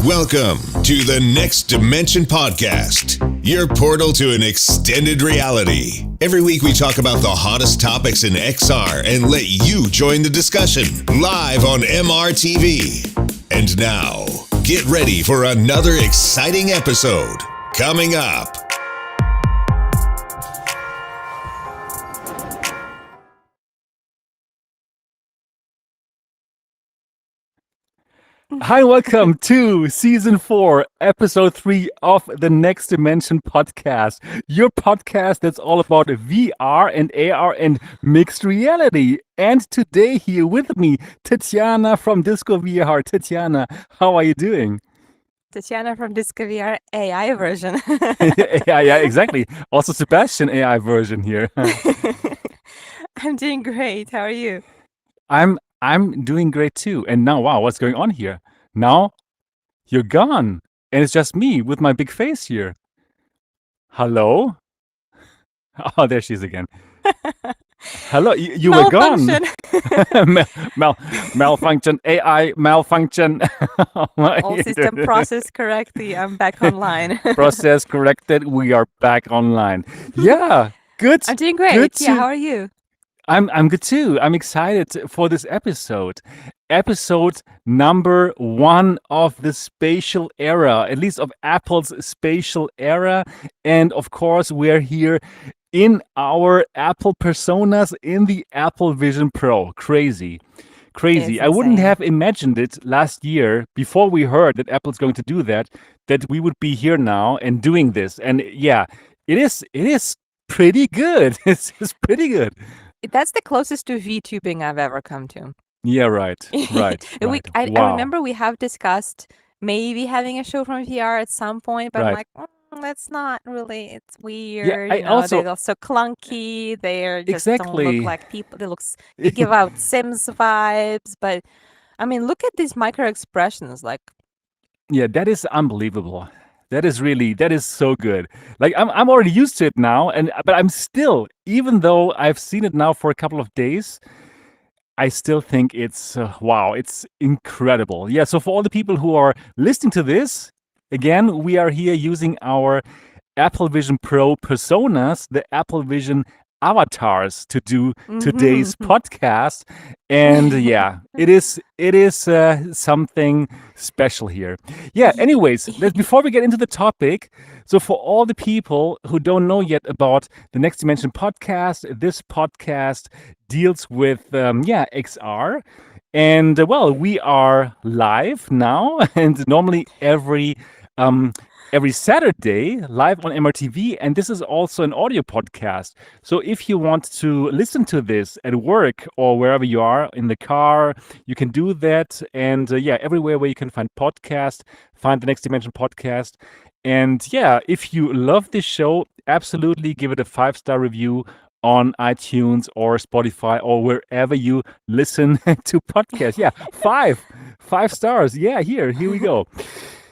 Welcome to the Next Dimension Podcast, your portal to an extended reality. Every week we talk about the hottest topics in XR and let you join the discussion live on MRTV. And now, get ready for another exciting episode coming up. Hi, welcome to Season 4, Episode 3 of the Next Dimension Podcast. Your podcast that's all about VR and AR and mixed reality. And today here with me, Tetiana from Disco VR. Tetiana, how are you doing? Tetiana from Disco VR AI version. yeah, exactly. Also Sebastian AI version here. I'm doing great. How are you? I'm doing great too. And now, wow, what's going on here? Now you're gone. And it's just me with my big face here. Hello? Oh, there she is again. Hello, you were gone. Malfunction, AI malfunction. All system processed correctly. I'm back online. Process corrected. We are back online. Yeah, good. I'm doing great. Yeah, how are you? I'm good too. I'm excited for this episode. Episode number 1 of the spatial era, at least of Apple's spatial era. And of course, we're here in our Apple personas in the Apple Vision Pro. Crazy. I wouldn't have imagined it last year before we heard that Apple's going to do that we would be here now and doing this. And yeah, it is pretty good. It's pretty good. That's the closest to VTubing I've ever come to. Yeah, right. I remember we have discussed maybe having a show from VR at some point, but I'm like, that's not really. It's weird. Yeah, they're so clunky. They're just don't look like people. They give out Sims vibes. But I mean, look at these micro expressions. Like, yeah, that is unbelievable. That is so good. Like I'm already used to it now, but I'm still, even though I've seen it now for a couple of days, I still think it's wow, it's incredible. Yeah, so for all the people who are listening to this, again, we are here using our Apple Vision Pro personas, the Apple Vision avatars to do today's podcast. And yeah, it is something special here. Yeah, anyways, before we get into the topic, so for all the people who don't know yet about the Next Dimension podcast, this podcast deals with XR. And well, we are live now, and normally every Saturday live on MRTV, and this is also an audio podcast. So if you want to listen to this at work or wherever you are in the car, you can do that. And everywhere where you can find podcast, find the Next Dimension podcast. And yeah, if you love this show, absolutely give it a 5-star review on iTunes or Spotify or wherever you listen to podcasts. Yeah, 5 stars. Yeah, here we go.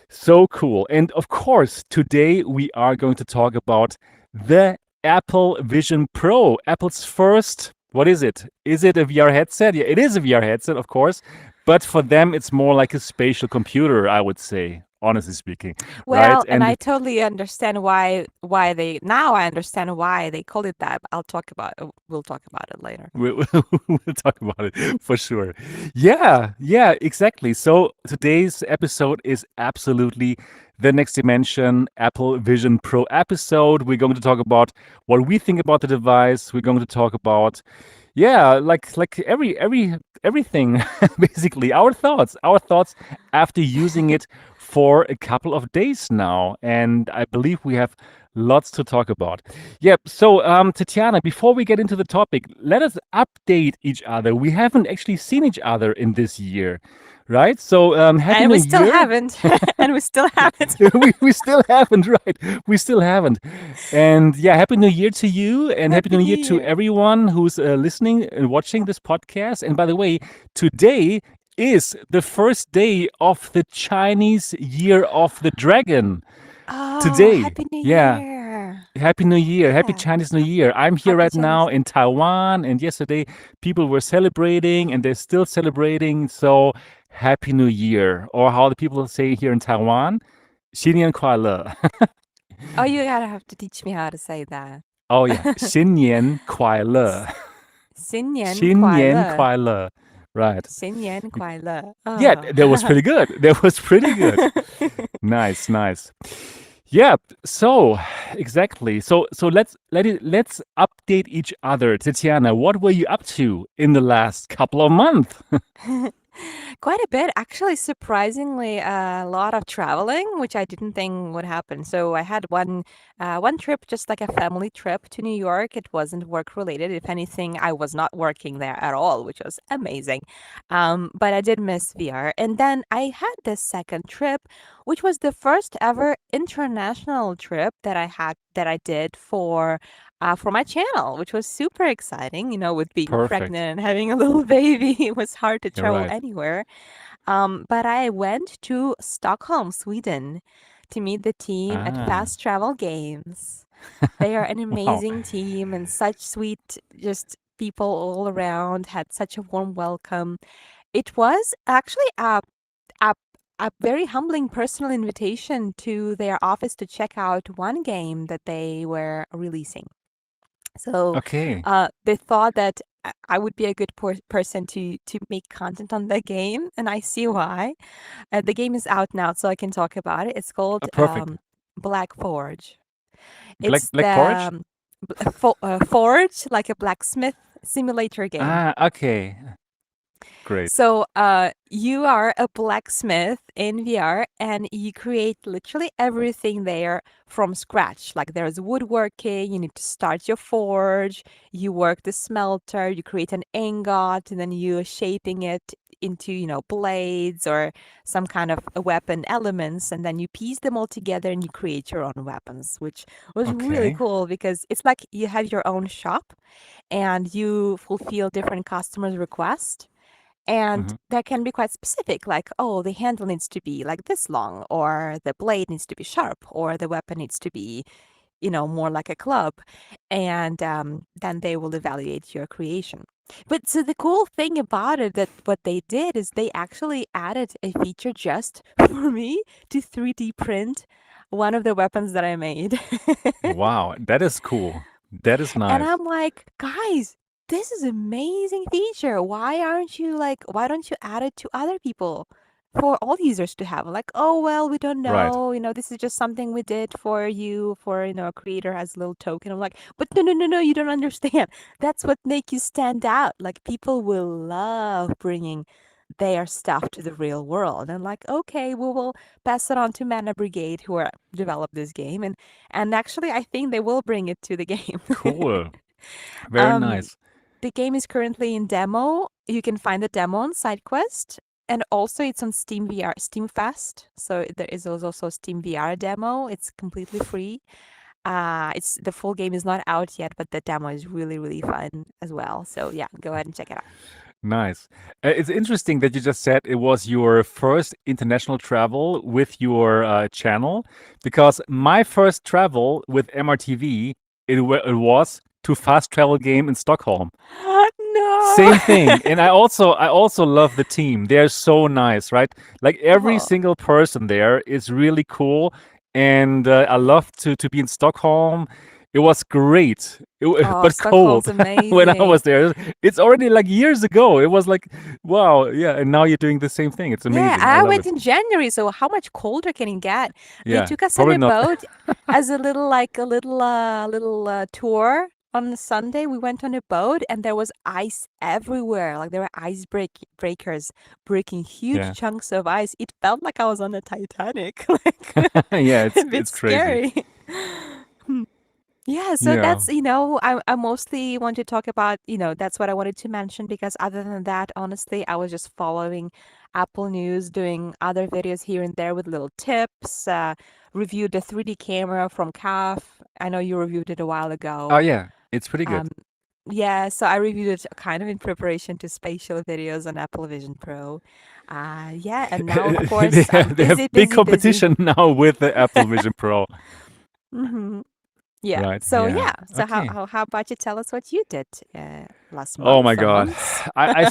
So cool. And of course, today we are going to talk about the Apple Vision Pro, Apple's first, what is it? Is it a VR headset? Yeah, it is a VR headset, of course. But for them, it's more like a spatial computer, I would say, honestly speaking. Well, right? And I totally understand why I understand why they call it that. We'll talk about it later. We'll talk about it for sure. Yeah, exactly. So today's episode is absolutely the Next Dimension Apple Vision Pro episode. We're going to talk about what we think about the device. We're going to talk about like everything basically, our thoughts after using it for a couple of days now, and I believe we have lots to talk about. Yeah, so Tetiana, before we get into the topic, let us update each other. We haven't actually seen each other in this year, right? So happy New Year. Still haven't. And we still haven't. we still haven't, right? We still haven't. And yeah, happy New Year to you, and happy New Year to everyone who's listening and watching this podcast. And by the way, today is the first day of the Chinese Year of the Dragon. Oh, today. Happy New Yeah. Year. Happy New Year. Happy Yeah. Chinese New Year. I'm here Happy right now Chinese. in Taiwan, and yesterday people were celebrating and they're still celebrating. So, Happy New Year. Or how the people say here in Taiwan, 新年快乐. Oh, you gotta have to teach me how to say that. Oh, yeah. 新年快乐. 新年快乐，新年快乐. Right. 新年快乐. Yeah, Oh. that was pretty good. That was pretty good. Nice, nice. Yeah, so exactly. So let's update each other. Tetiana, what were you up to in the last couple of months? Quite a bit, actually, surprisingly, a lot of traveling, which I didn't think would happen. So I had one trip, just like a family trip to New York. It wasn't work related. If anything, I was not working there at all, which was amazing. But I did miss VR. And then I had this second trip, which was the first ever international trip that I did for my channel, which was super exciting. You know, with being Perfect. pregnant and having a little baby, it was hard to You're travel right. anywhere. But I went to Stockholm, Sweden, to meet the team at Ah, Fast Travel Games. They are an wow. amazing team and such sweet, just people all around, had such a warm welcome. It was actually a a very humbling personal invitation to their office to check out one game that they were releasing. So, Okay. they thought that I would be a good person to make content on the game, and I see why. The game is out now, so I can talk about it. It's called Perfect. Black Forge. Black It's black porridge? Forge, like a blacksmith simulator game. Ah, okay. Great. So, you are a blacksmith in VR and you create literally everything there from scratch. Like there's woodworking, you need to start your forge, you work the smelter, you create an ingot, and then you're shaping it into, blades or some kind of a weapon elements, and then you piece them all together and you create your own weapons, which was really Okay. cool because it's like you have your own shop and you fulfill different customers' requests. And Mhm. that can be quite specific, like, oh, the handle needs to be like this long, or the blade needs to be sharp, or the weapon needs to be, more like a club. And then they will evaluate your creation. But so the cool thing about it, that what they did is they actually added a feature just for me to 3D print one of the weapons that I made. Wow, that is cool. That is And nice. I'm like, guys, this is amazing feature. Why don't you add it to other people for all users to have? Like, oh, well, we don't Right. know. This is just something we did for you, for, a creator as a little token. I'm like, but no, no, no, no, you don't understand. That's what make you stand out. Like, people will love bringing their stuff to the real world. And like, okay, we will pass it on to Mana Brigade, who are developed this game, and actually, I think they will bring it to the game. Cool. Very um, nice. the game is currently in demo. You can find the demo on SideQuest, and also it's on Steam VR, Steam Fest. So there is also Steam VR demo. It's completely free. It's the full game is not out yet, but the demo is really, really fun as well. So yeah, go ahead and check it out. Nice. It's interesting that you just said it was your first international travel with your channel, because my first travel with MRTV, it was to Fast Travel Game in Stockholm. No. Same thing. And I also love the team. They're so nice, right? Like every Oh, single person there is really cool. And I love to be in Stockholm. It was great, oh, but Stockholm's cold when I amazing. was there. It's already like years ago. It was like, wow, yeah. And now you're doing the same thing. It's Yeah, amazing. I I love went it. in January, so how much colder can it get? They Yeah, took us on probably a not. boat as a little tour on a Sunday. We went on a boat and there was ice everywhere. Like there were breakers breaking huge Yeah, chunks of ice. It felt like I was on the Titanic, like yeah. a It's bit it's crazy. scary. Yeah, so Yeah. that's, I mostly want to talk about, that's what I wanted to mention because other than that, honestly, I was just following Apple News, doing other videos here and there with little tips, reviewed the 3D camera from CAF. I know you reviewed it a while Oh ago. yeah, it's pretty good. Um, yeah, so I reviewed it kind of in preparation to spatial videos on Apple Vision Pro. Yeah, and now, of they course, I'm have they have busy, big busy, busy. competition now with the Apple Vision Pro. hmm Yeah. Right. So Yeah. yeah. So Okay. how about you tell us what you did last Oh month my or God. months? I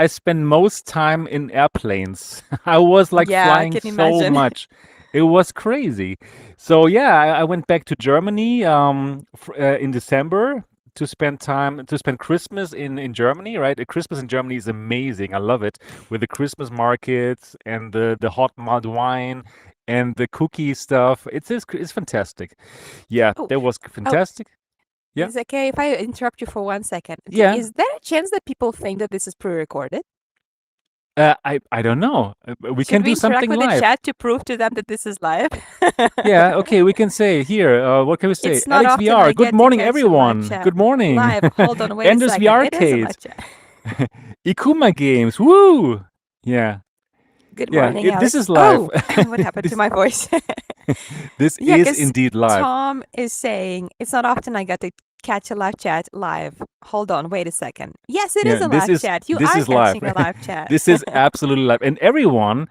spend most time in airplanes. I was like Yeah, I flying can so imagine. much. It was crazy. So yeah, I went back to Germany in December to spend Christmas in Germany, right? Christmas in Germany is amazing. I love it with the Christmas markets and the hot mulled wine and the cookie stuff. It's fantastic. Yeah, Oh, that was oh, fantastic. Yeah. is it okay if I interrupt you for 1 second? Yeah. Is there a chance that people think that this is pre-recorded? I don't know. We Should can we do interact something with the live. chat to prove to them that this is live? Yeah, okay, we can say here, what can we say? It's not Alex often I VR, good get to morning, catch a live everyone. chat. Good morning. Live. Hold on, wait a Enders second. VR It is a Arcade. live chat. Ikuma Games. Woo! Yeah, Good yeah, morning, this Alex. is live. Oh, what happened to This my voice? this Yeah, is because indeed live. Tom is saying it's not often I get to catch a live chat live. Hold on, wait a second. Yes, it is Yeah, a live chat. You this are is live. catching a live chat. This is absolutely live. And everyone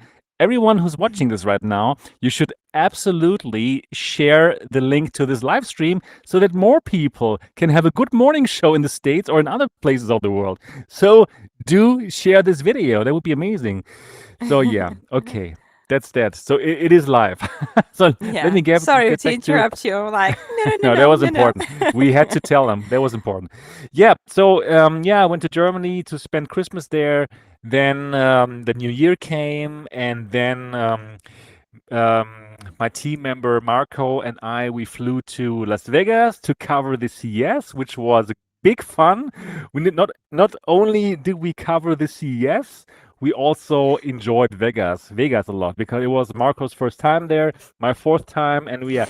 who's watching this right now, you should absolutely share the link to this live stream so that more people can have a good morning show in the States or in other places of the world. So do share this video. That would be amazing. So yeah, okay. That's that. So it is live. So let Yeah. me Sorry get to back to interrupt you. I'm like, no, no, that no, was no, no, important. We had to tell them. That was important. Yeah. So yeah, I went to Germany to spend Christmas there. Then the New Year came, and then um, my team member Marco and we flew to Las Vegas to cover the CES, which was big fun. We did not only did we cover the CES, we also enjoyed Vegas a lot because it was Marco's first time there, my fourth time, and we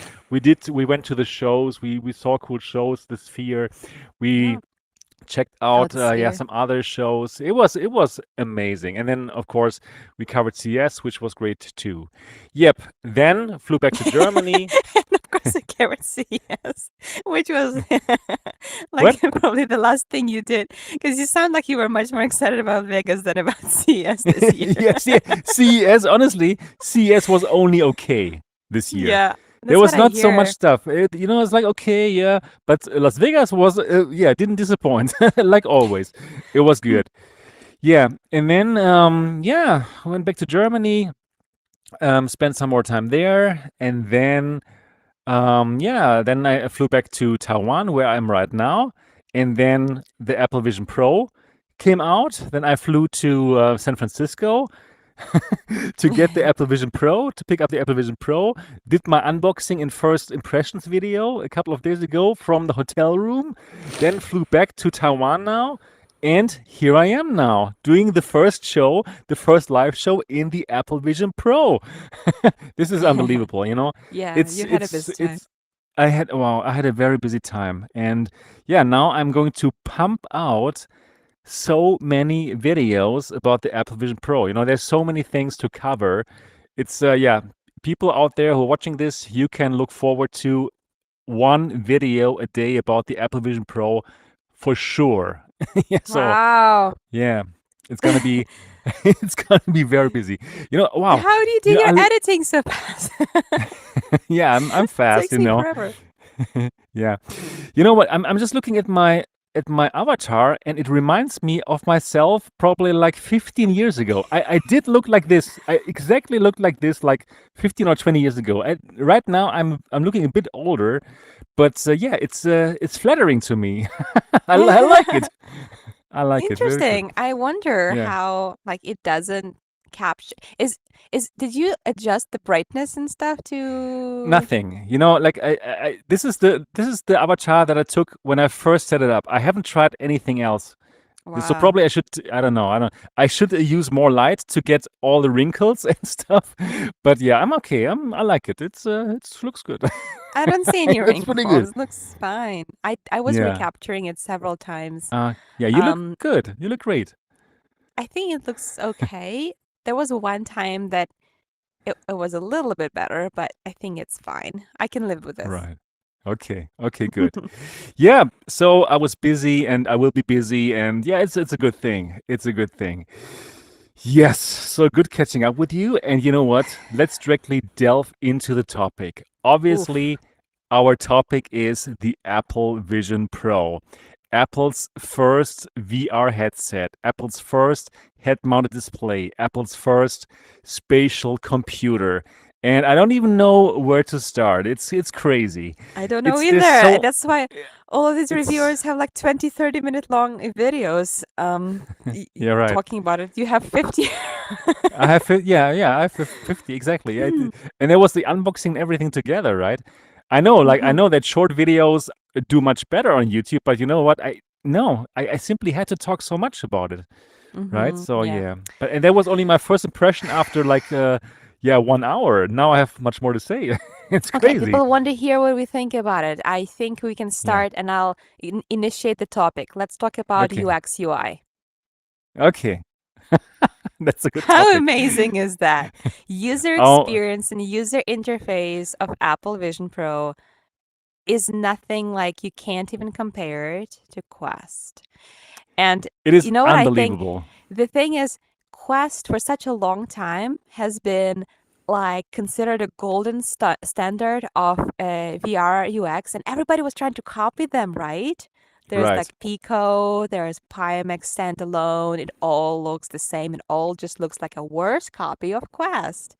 went to the shows. We saw cool shows, the Sphere. We no. checked Oh, out the yeah, sphere. some other shows. It was amazing. And then of course we covered CS, which was great too. Yep. Then flew back to Germany. And of course, I carried CES, which was What? like probably the last thing you did because you sound like you were much more excited about Vegas than about CES this year. Yes, yeah. CES, honestly, CES was only okay this year. Yeah, There that's what was I not so much hear. stuff. It's like okay, yeah, but Las Vegas was yeah, didn't disappoint like always. It was good. Yeah, and then yeah, I went back to Germany, spent some more time there, and then yeah, then I flew back to Taiwan, where I'm right now, and then the Apple Vision Pro came out. Then I flew to San Francisco to get the Apple Vision Pro, to pick up the Apple Vision Pro. Did my unboxing and first impressions video a couple of days ago from the hotel room. Then flew back to Taiwan now. And here I am now doing the first show, the first live show in the Apple Vision Pro. This is unbelievable, you know. Yeah, It's you had a busy time. it's I had a very busy time, and yeah, now I'm going to pump out so many videos about the Apple Vision Pro. You know, there's so many things to cover. It's yeah, people out there who are watching this, you can look forward to one video a day about the Apple Vision Pro for sure. Yeah, so Wow. yeah, it's gonna be it's gonna be very busy. You know, wow. How do you do You know, your editing so fast? yeah, I'm fast, Takes you me know. forever. Yeah. You know what? I'm just looking at my avatar, and it reminds me of myself probably like 15 years ago. I did look like this. I exactly looked like this like 15 or 20 years ago. Right now I'm looking a bit older, but yeah, it's flattering to me. I like it. I like it. Very good. Interesting. I wonder Yeah. how like it doesn't capture is did you adjust the brightness and stuff to Nothing. You know, like this is the avatar that I took when I first set it up. I haven't tried anything else. So Wow. probably I should, I don't know, I should use more light to get all the wrinkles and stuff. But yeah, I'm okay. I like it. It looks good. I don't see any It's pretty good. wrinkles. Looks fine. I was Yeah. recapturing it several times. Yeah, you look Um good. You look great. I think it looks okay. There was one time that it was a little bit better, but I think it's fine. I can live with this. Right. Okay. Okay, good. Yeah, so I was busy and I will be busy, and yeah, it's a good thing. It's a good thing. Yes, so good catching up with you. And you know what? Let's directly delve into the topic. Oof. Obviously, Our topic is the Apple Vision Pro, Apple's first VR headset, Apple's first head-mounted display, Apple's first spatial computer. And I don't even know where to start. It's crazy. I don't know It's there's either. so That's why all of these it's reviewers have like 20, 30-minute long videos yeah, right. talking about it. You have 50. I have 50 exactly. And there was the unboxing and everything together, right? I know, like I Hmm. know that short videos do much better on YouTube, but you know what? I simply had to talk so much about it, right? Hmm. So Yeah. yeah, but and that was only my first impression after like 1 hour. Now I have much more to say. It's Okay, crazy. people want to hear what we think about it. I think we can Yeah. start and I'll initiate the topic. Let's talk about Okay. UX UI. Okay. That's a good How topic. amazing is that? User Oh, experience and user interface of Apple Vision Pro is nothing like you can't even compare it to Quest. And it is you know what I think? unbelievable. The thing is, Quest for such a long time has been like considered a golden standard of VR UX, and everybody was trying to copy them, right? There's Right. like Pico, there's Pimax standalone. It all looks the same. It all just looks like a worse copy of Quest.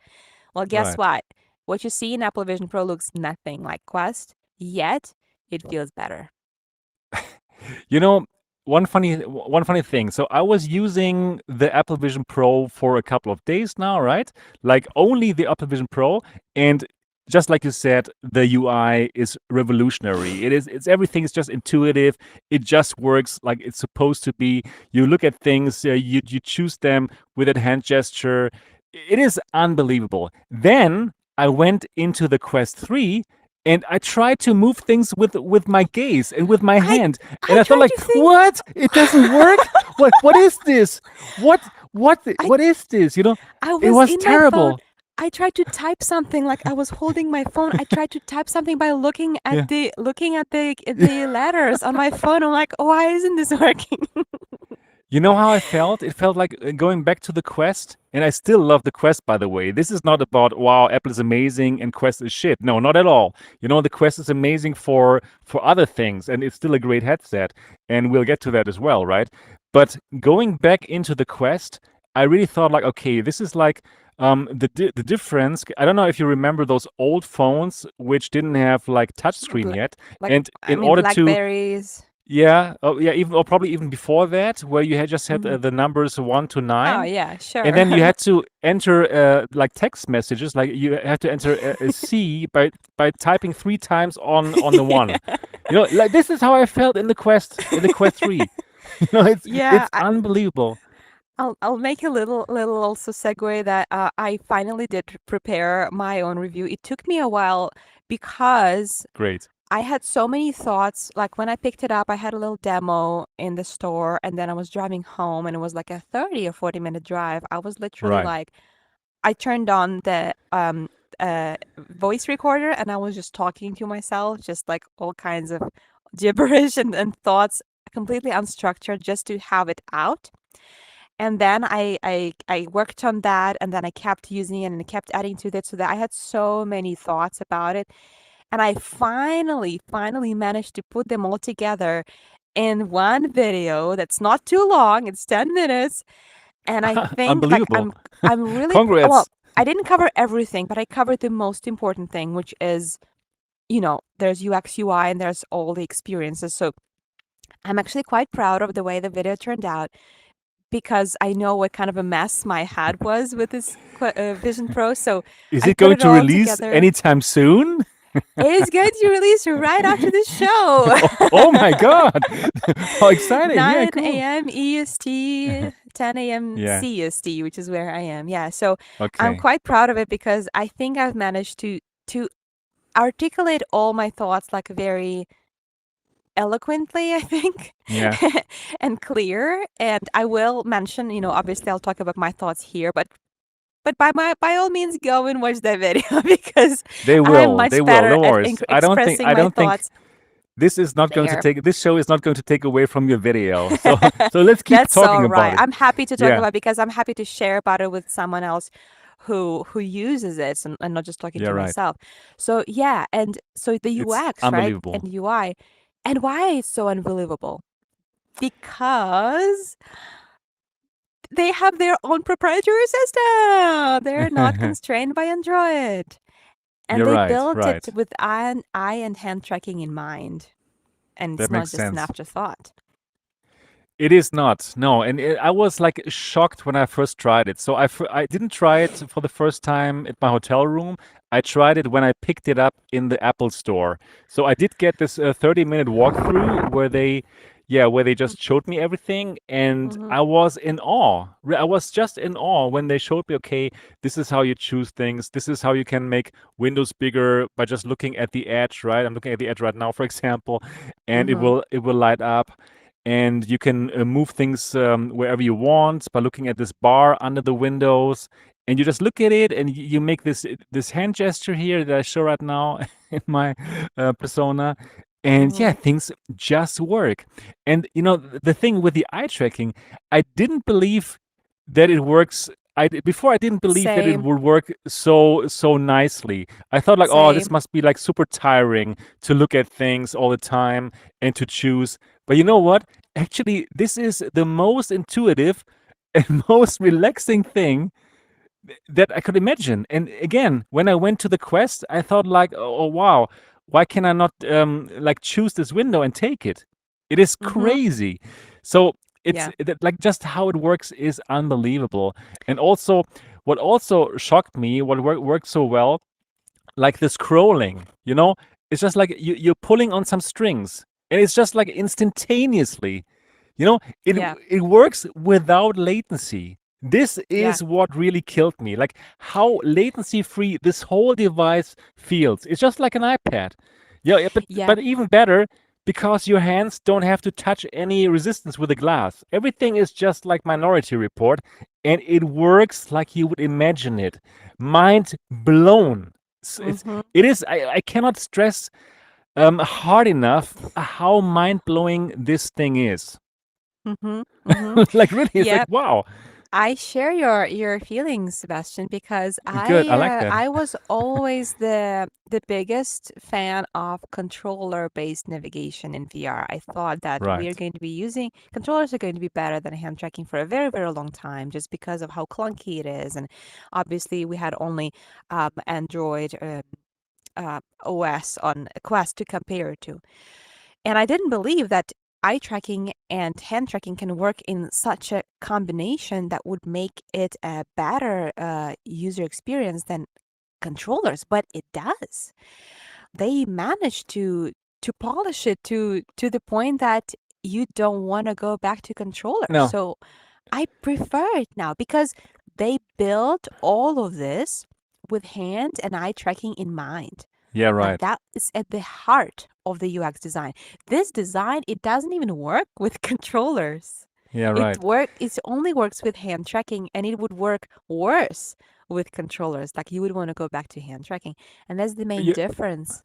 Well, guess Right. what? What you see in Apple Vision Pro looks nothing like Quest, yet it feels better. You know, one funny thing. So I was using the Apple Vision Pro for a couple of days now, right? Like only the Apple Vision Pro, and just like you said, the UI is revolutionary. It's everything is just intuitive. It just works like it's supposed to be. You look at things, you choose them with a hand gesture. It is unbelievable. Then I went into the Quest 3 and I tried to move things with my gaze and with my I hand, and I I thought tried like, to think what? It doesn't work. What is this? I What is this? I It was was in my phone. terrible. I tried to type something like I was holding my phone. I tried to type something by Yeah. looking at the letters on my phone. I'm like, why isn't this working? You know how I felt? It felt like going back to the Quest, and I still love the Quest, by the way. This is not about wow, Apple is amazing and Quest is shit. No, not at all. The Quest is amazing for other things, and it's still a great headset, and we'll get to that as well, right? But going back into the Quest, I really thought like, okay, this is like the difference. I don't know if you remember those old phones which didn't have like touchscreen Bla- yet, like and I in mean, order to Blackberries. yeah, oh yeah, even or probably even before that, where you had just had Hmm. the numbers 1 to 9, Oh yeah, and sure. then you had to enter like text messages, like you had to enter a C by typing 3 times on the one. Like this is how I felt in the Quest 3. It's Yeah, it's unbelievable. I'll make a little also segue that I finally did prepare my own review. It took me a while because Great. I had so many thoughts. Like when I picked it up, I had a little demo in the store, and then I was driving home, and it was like a 30 or 40-minute drive. I was literally Right. like, I turned on the voice recorder, and I was just talking to myself, just like all kinds of gibberish and thoughts, completely unstructured, just to have it out. And then I worked on that, and then I kept using it and I kept adding to it so that I had so many thoughts about it. And I finally managed to put them all together in one video that's not too long. It's 10 minutes. And I think like Unbelievable. I'm really well, Congrats. I didn't cover everything, but I covered the most important thing, which is, there's UX UI and there's all the experiences. So I'm actually quite proud of the way the video turned out because I know what kind of a mess my head was with this Vision Pro. So Is I it put going it to all release together. anytime soon? It is going to release right after the show. Oh my God. How exciting. Yeah, 9 cool. a.m. EST, 10 a.m. Yeah. CST, which is where I am. Yeah, so I'm Okay. quite proud of it because I think I've managed to articulate all my thoughts like very eloquently, I think, Yeah. and clear. And I will mention, obviously I'll talk about my thoughts here, but by all means go and watch that video because They I'm will. They much will. better No at worries. expressing I my don't think thoughts there. this show is not going to take away from your video. So let's keep That's all talking right. about it. I'm happy to talk Yeah. about it because I'm happy to share about it with someone else who uses it, and not just talking Yeah, to right. myself. So yeah, and so the It's UX, right, and unbelievable. UI, and why it's so unbelievable? Because they have their own proprietary system. They're not constrained by Android. And You're they right, built it right. with eye and hand tracking in mind. And it's That not makes just an sense. afterthought. It is not. No, and I was like shocked when I first tried it. So I didn't try it for the first time at my hotel room. I tried it when I picked it up in the Apple store. So I did get this 30-minute walkthrough where where they just showed me everything, and Mm-hmm. I was in awe. I was just in awe when they showed me, okay, this is how you choose things. This is how you can make windows bigger by just looking at the edge, right? I'm looking at the edge right now, for example, and Mm-hmm. it will light up, and you can move things wherever you want by looking at this bar under the windows, and you just look at it and you make this hand gesture here that I show right now in my persona, and yeah, Mm-hmm. things just work. And the thing with the eye tracking, I didn't believe that it works. Before I didn't believe that it Same. would work so nicely. I thought like, oh, this Same. must be like super tiring to look at things all the time and to choose. But you know what? Actually, this is the most intuitive and most relaxing thing that I could imagine. And again, when I went to the Quest, I thought like, oh wow, why can I not like choose this window and take it? It is Mm-hmm. crazy. So Yeah. like just how it works is unbelievable. And also, what also shocked me, what worked so well, like the scrolling, it's just like you're pulling on some strings, and it's just like instantaneously, you know, it Yeah. it works without latency. This Yeah. is what really killed me. Like how latency free this whole device feels. It's just like an iPad. Yeah, but Yeah. even better because your hands don't have to touch any resistance with the glass. Everything is just like Minority Report, and it works like you would imagine it. Mind blown. It's Mm-hmm. it is. I cannot stress hard enough how mind blowing this thing is. Mm-hmm. Mm-hmm. Like really, it's like Yeah. wow. I share your feelings, Sebastian, because Good, I like that. I was always the biggest fan of controller-based navigation in VR. I thought that we are Right. going to be using controllers are going to be better than hand tracking for a very, very long time, just because of how clunky it is. And obviously, we had only Android OS on Quest to compare it to. And I didn't believe that eye tracking and hand tracking can work in such a combination that would make it a better user experience than controllers, but it does. They managed to polish it to the point that you don't want to go back to controllers. No. So I prefer it now because they built all of this with hand and eye tracking in mind. Yeah, And right. that is at the heart of the UX design. This design, it doesn't even work with controllers. Yeah, right. It only works with hand tracking, and it would work worse with controllers. Like you would want to go back to hand tracking. And that's the main You, difference.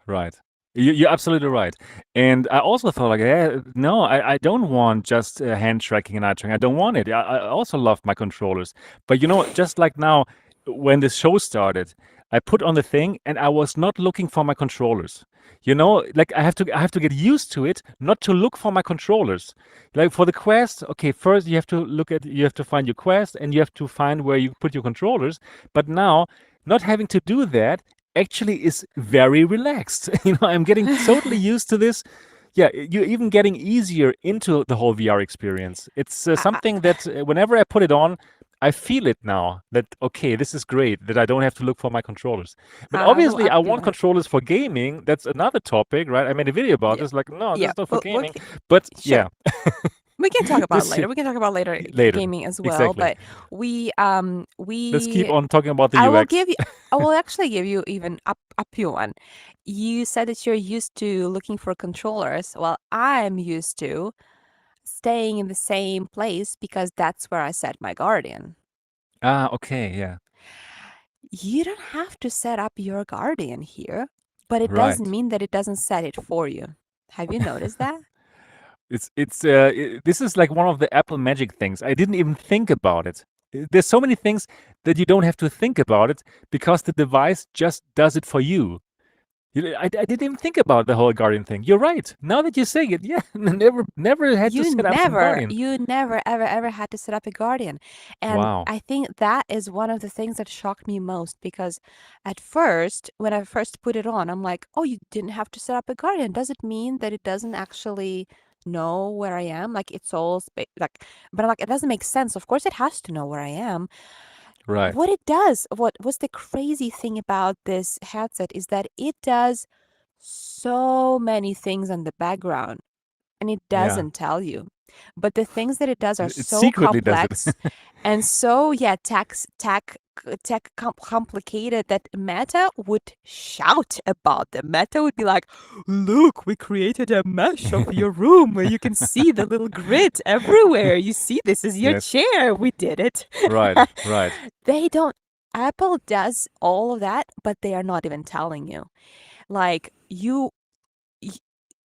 right. You're absolutely right. And I also thought, like, no, I don't want just hand tracking and eye tracking. I don't want it. I also love my controllers. But just like now, when the show started, I put on the thing and I was not looking for my controllers. Like I have to get used to it, not to look for my controllers. Like for the Quest, okay, first you have to find your Quest and you have to find where you put your controllers. But now, not having to do that actually is very relaxed. I'm getting totally used to this. Yeah, you're even getting easier into the whole VR experience. It's I, something that whenever I put it on, I feel it now that, okay, this is great, that I don't have to look for my controllers. But I will obviously, up I you want one. controllers for gaming. That's another topic, right? I made a video about Yeah. this. Like, no, this Yeah. is not for We'll gaming. But sure. yeah, We can talk about it this later. We can talk about later later. gaming as well. Exactly. But we Let's keep we on talking about the I will UX. give you I will actually give you even up you one. You said that you're used to looking for controllers. Well, I'm used to staying in the same place because that's where I set my Guardian. Ah, okay, yeah, You don't have to set up your Guardian here, but it doesn't right. mean that it doesn't set it for you. Have you noticed that? This is like one of the Apple Magic things. I didn't even think about it. There's so many things that you don't have to think about it because the device just does it for you. I didn't even think about the whole Guardian thing. You're right. Now that you say it, yeah, never had to set up some Guardian. You never, ever, ever had to set up a Guardian. And Wow. I think that is one of the things that shocked me most because at first, when I first put it on, I'm like, oh, you didn't have to set up a Guardian. Does it mean that it doesn't actually know where I am? Like it's all like, but I'm like, it doesn't make sense. Of course, it has to know where I am. Right. What it does, what was the crazy thing about this headset is that it does so many things in the background and it Yeah. doesn't tell you. But the things that it does are It so secretly does it. complex and so yeah, complicated that Meta would shout about them. Meta would be like, "Look, we created a mesh of your room where you can see the little grid everywhere. You see, this is your Yes. chair. We did it." Right. Right. They don't. Apple does all of that, but they are not even telling you. Like y-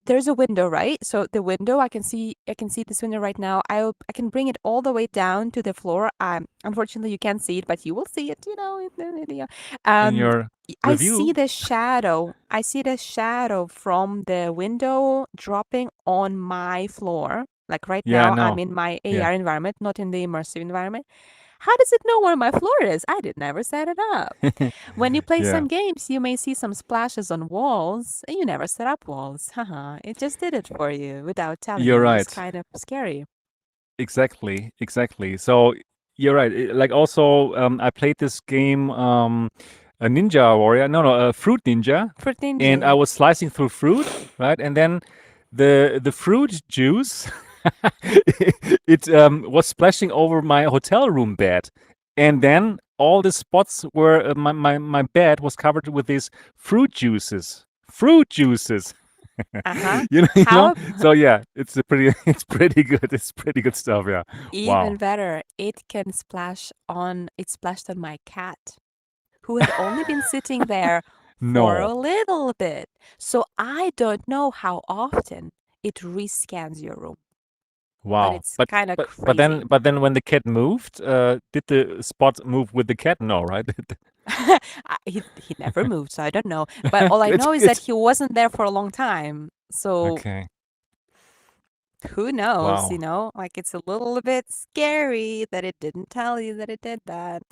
there's a window, right? So the window, I can see this window right now. I can bring it all the way down to the floor. Unfortunately you can't see it, but you will see it, in the video. In Um your I see review, the shadow. I see the shadow from the window dropping on my floor. Like right yeah, now I'm no. in my Yeah. AR environment, not in the immersive environment. How does it know where my floor is? I did never set it up. When you play Yeah. some games, you may see some splashes on walls. You never set up walls. Haha, it just did it for you without telling You're you, which is right. kind of scary. Exactly. Exactly. So you're right. Like also, I played this game, a Ninja Warrior. No, no, a Fruit Ninja, Fruit Ninja, and I yeah. was slicing through fruit, right? And then the fruit juice, it was splashing over my hotel room bed, and then all the spots where my bed was covered with these fruit juices. Fruit juices. Uh-huh. You know. How So yeah, it's a pretty, it's pretty good. It's pretty good stuff. Yeah. even Wow. better, it splashed on my cat, who had only been sitting there for No. a little bit. So I don't know how often it rescans your room, but Wow. it's But kind of then crazy. when the cat moved, did the spot move with the cat? No, right? He never moved, so I don't know. But all I Good. know is that Good. he wasn't there for a long time. So Okay. who knows, Wow. Like it's a little bit scary that it didn't tell you that it did that.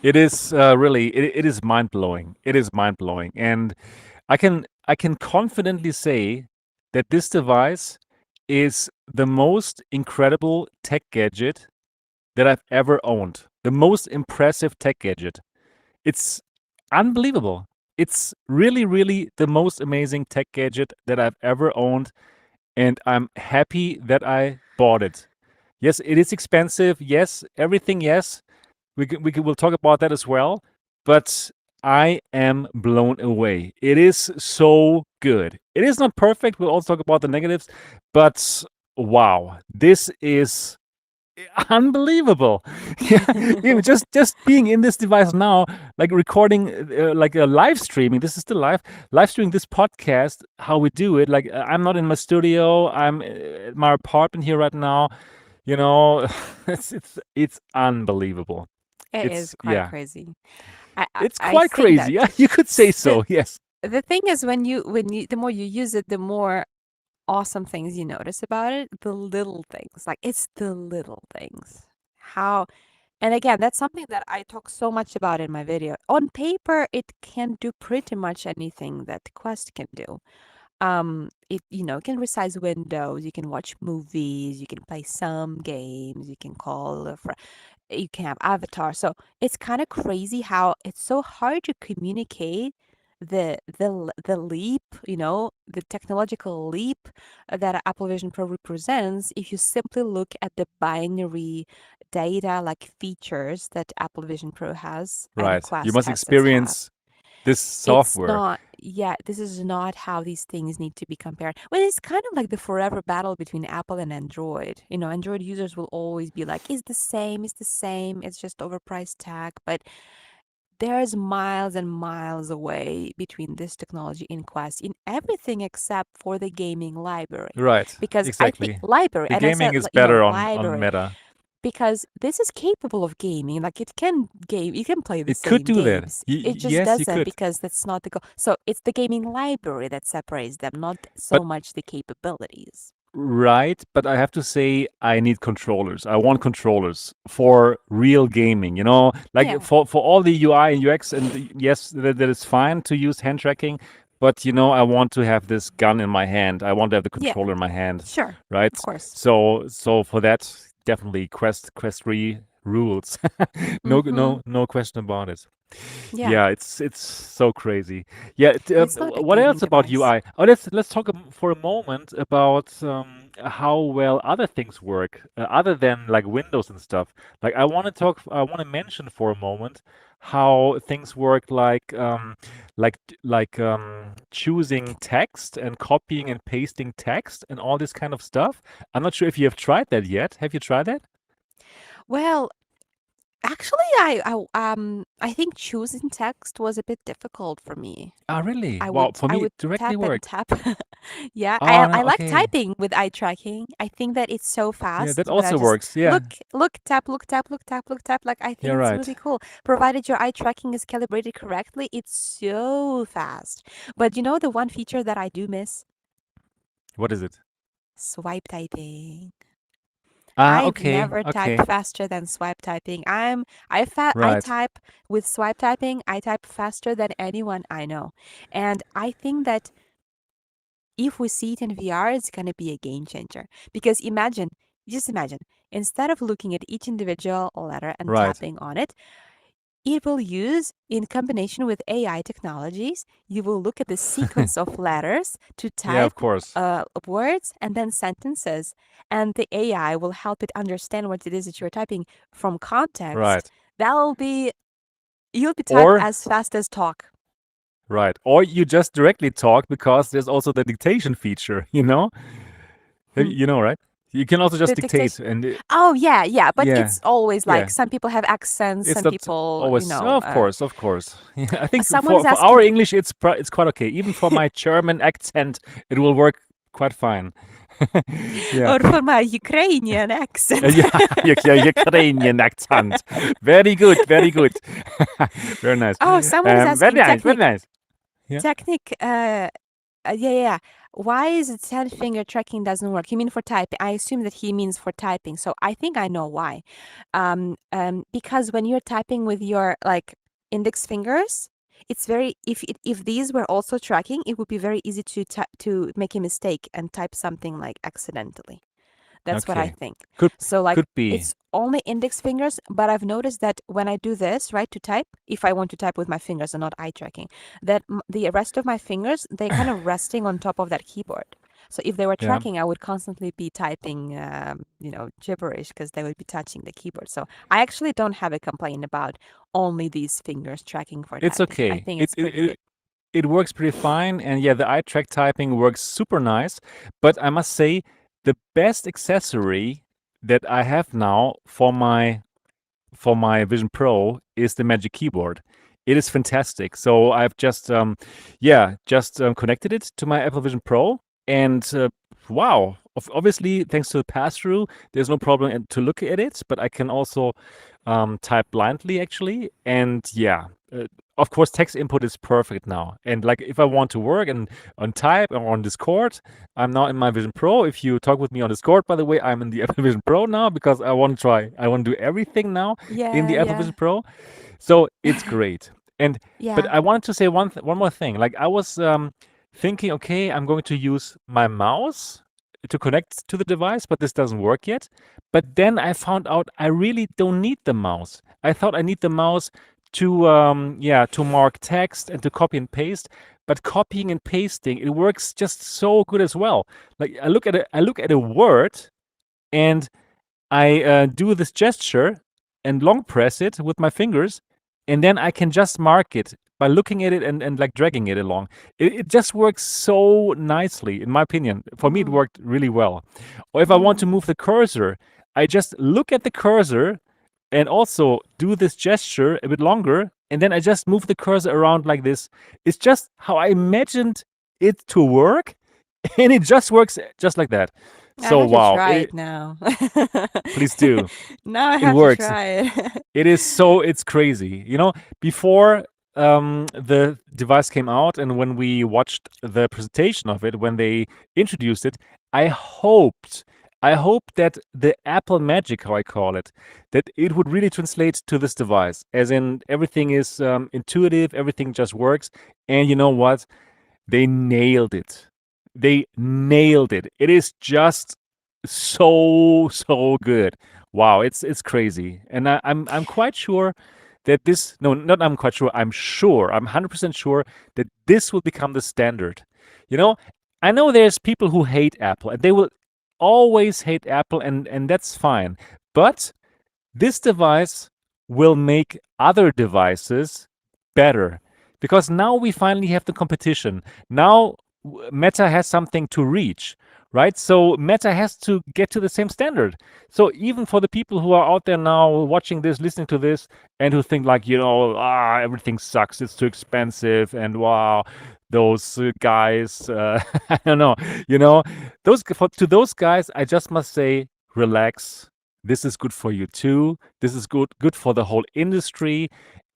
It is really. It is mind blowing. It is mind blowing, and I can confidently say that this device is the most incredible tech gadget that I've ever owned. The most impressive tech gadget. It's unbelievable. It's really, really the most amazing tech gadget that I've ever owned, and I'm happy that I bought it. Yes, it is expensive. Yes, everything. Yes, we'll talk about that as well. But I am blown away. It is so good. It is not perfect. We'll also talk about the negatives, but wow, this is unbelievable. Yeah, even just being in this device now, like recording, like a live streaming. This is still live streaming this podcast. How we do it? Like I'm not in my studio. I'm at my apartment here right now. You know, it's unbelievable. It It's is quite yeah, crazy. I it's I quite think crazy. that Yeah, you could say the so. Yes, the thing is when you the more you use it, the more awesome things you notice about it, the little things. Like it's the little things. How And again, that's something that I talk so much about in my video. On paper, it can do pretty much anything that Quest can do. It can resize windows, you can watch movies, you can play some games, you can call a friend, you can have avatar. So it's kind of crazy how it's so hard to communicate the leap, the technological leap that Apple Vision Pro represents if you simply look at the binary data like features that Apple Vision Pro has and right. You Quest must headsets have. experience this It's software. not, yeah, this is not how these things need to be compared. Well, it's kind of like the forever battle between Apple and Android. Android users will always be like, it's the same, it's just overpriced tech. But there's miles and miles away between this technology in Quest in everything except for the gaming library. Right. Because I think Exactly. library, The and I gaming said, is better on library, Meta. because this is capable of gaming. Like it can game, you can play the It could same do that. games. It just Yes, you doesn't could. because that's not the goal. So it's the gaming library that separates them, not so But much the capabilities. right, but I have to say I need controllers. I want controllers for real gaming, like Yeah. for all the UI and UX, and yes, that is fine to use hand tracking, but I want to have this gun in my hand. I want to have the Yeah. controller in my hand, Sure. right? Of course. So for that, definitely Quest 3 rules. No Mm-hmm. no question about it. Yeah. Yeah, it's so crazy. Yeah, It's not a what gaming else about device. UI? Oh, let's talk for a moment about how well other things work, other than like Windows and stuff. Like I want to mention for a moment how things work, choosing text and copying and pasting text and all this kind of stuff. I'm not sure if you have tried that yet. Have you tried that? Well, actually, I think choosing text was a bit difficult for me. Ah, really? I Wow, would for I me would it directly tap and worked. tap. Yeah, Oh, I no, like okay. typing with eye tracking. I think that it's so Yeah, fast that when I also just works. Yeah. look, tap, look, tap, look, tap, look, tap. Like I Yeah, think it's right. really cool. Provided your eye tracking is calibrated correctly, it's so fast. But you know the one feature that I do miss? What is it? Swipe typing. Ah, I've okay, never okay. typed faster than swipe typing. I Right. type with swipe typing. I type faster than anyone I know, and I think that if we see it in VR, it's going to be a game changer. Because just imagine, instead of looking at each individual letter and Right. tapping on it, it will use, in combination with AI technologies, you will look at the sequence of letters to Yeah, of type course. words and then sentences. And the AI will help it understand what it is that you're typing from context. Right. That'll be, you'll be type Or as fast as talk. right. Or you just directly talk because there's also the dictation feature, you know? Hmm. Right? You can also just The dictate dictation. and Oh yeah, yeah, but yeah. it's always like Yeah. some people have accents, It's some not people, always, of course, of course. Yeah, I think someone is for our asking, English it's quite okay. Even for my German accent, it will work quite fine. Yeah. or for my Ukrainian accent. Yeah, Ukrainian accent. Very good, very good. Very nice. Oh, someone is Very asking nice, very nice. Yeah. technic, yeah, yeah, yeah. Why is it 10 finger tracking doesn't work? You mean for typing? I assume that he means for typing. So I think I know why. Because when you're typing with your like index fingers, it's very if these were also tracking, it would be very easy to make a mistake and type something like accidentally. That's what I Okay. think. Could So like could be. it's only index fingers, but I've noticed that when I do this, right, to type, if I want to type with my fingers and not eye tracking, that the rest of my fingers, they're kind of resting on top of that keyboard. So if they were Yeah. tracking, I would constantly be typing, gibberish because they would be touching the keyboard. So I actually don't have a complaint about only these fingers tracking for It's typing. I okay. think It it's it, pretty good. it it works pretty fine, and yeah, the eye track typing works super nice. But I must say, the best accessory that I have now for my Vision Pro is the Magic Keyboard. It is fantastic. So I've just connected it to my Apple Vision Pro, and wow! Obviously, thanks to the pass-through, there's no problem to look at it. But I can also type blindly, actually, and yeah. Of course, text input is perfect now. And like, if I want to work and on type or on Discord, I'm now in my Vision Pro. If you talk with me on Discord, by the way, I'm in the Apple Vision Pro now because I want to try. I want to do everything now in Yeah, the Apple yeah, Vision Pro. So it's great. And but yeah. I wanted to say one more thing. Like I was thinking, okay, I'm going to use my mouse to connect to the device, but this doesn't work yet. But then I found out I really don't need the mouse. I thought I need the mouse to mark text and to copy and paste. But copying and pasting, it works just so good as well. Like I look at a word and I do this gesture and long press it with my fingers, and then I can just mark it by looking at it and like dragging it along. It just works so nicely, in my opinion. For me, it Mm, worked really well. Or if I want to mm. move the cursor, I just look at the cursor and also do this gesture a bit longer, and then I just move the cursor around like this. It's just how I imagined it to work, and it just works just like that. I So have to wow, try it now. please do. Now I It have to works. try it. It's crazy. Before the device came out and when we watched the presentation of it, when they introduced it, I hoped, I hoped that the Apple magic, how I call it, that it would really translate to this device, as in everything is intuitive, everything just works. And you know what? They nailed it. They nailed it. It is just so good. Wow, it's crazy, and I'm quite sure that this. No, not I'm quite sure. I'm sure. I'm 100% sure that this will become the standard. You know, I know there's people who hate Apple, and they will always hate Apple, and that's fine. But this device will make other devices better because now we finally have the competition. Now Meta has something to reach, right? So Meta has to get to the same standard. So even for the people who are out there now watching this, listening to this, and who think like, everything sucks, it's too expensive, and wow, those guys, I don't know, you know, to those guys, I just must say, relax. This is good for you too. This is good for the whole industry.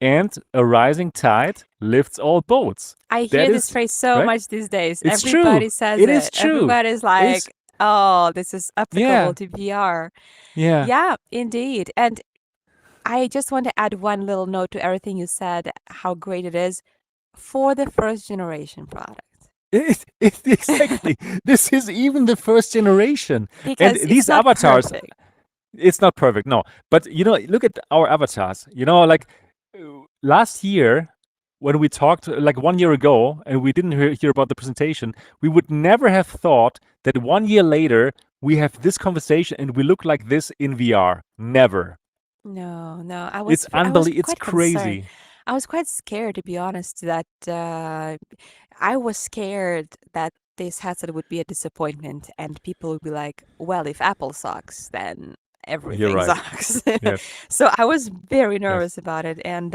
And a rising tide lifts all boats. I That hear this is phrase so right. much these days. It's true. Everybody says It is it. true. Everybody's It is. like, "Oh, this is applicable Yeah. to VR." Yeah. Yeah, indeed. And I just want to add one little note to everything you said, how great it is for the first generation product. Exactly. This is even the first generation, and Because it's these not avatars. perfect. It's not perfect, no. But look at our avatars. Like last year when we talked, like 1 year ago, and we didn't hear about the presentation, we would never have thought that 1 year later we have this conversation and we look like this in VR. Never. No, no, I It's was I was unbelievable. It's quite concerned. crazy. I was quite scared, to be honest, that I was scared that this headset would be a disappointment and people would be like, well, if Apple sucks, then You're everything right. sucks. Yes. So I was very Yes. nervous about it, and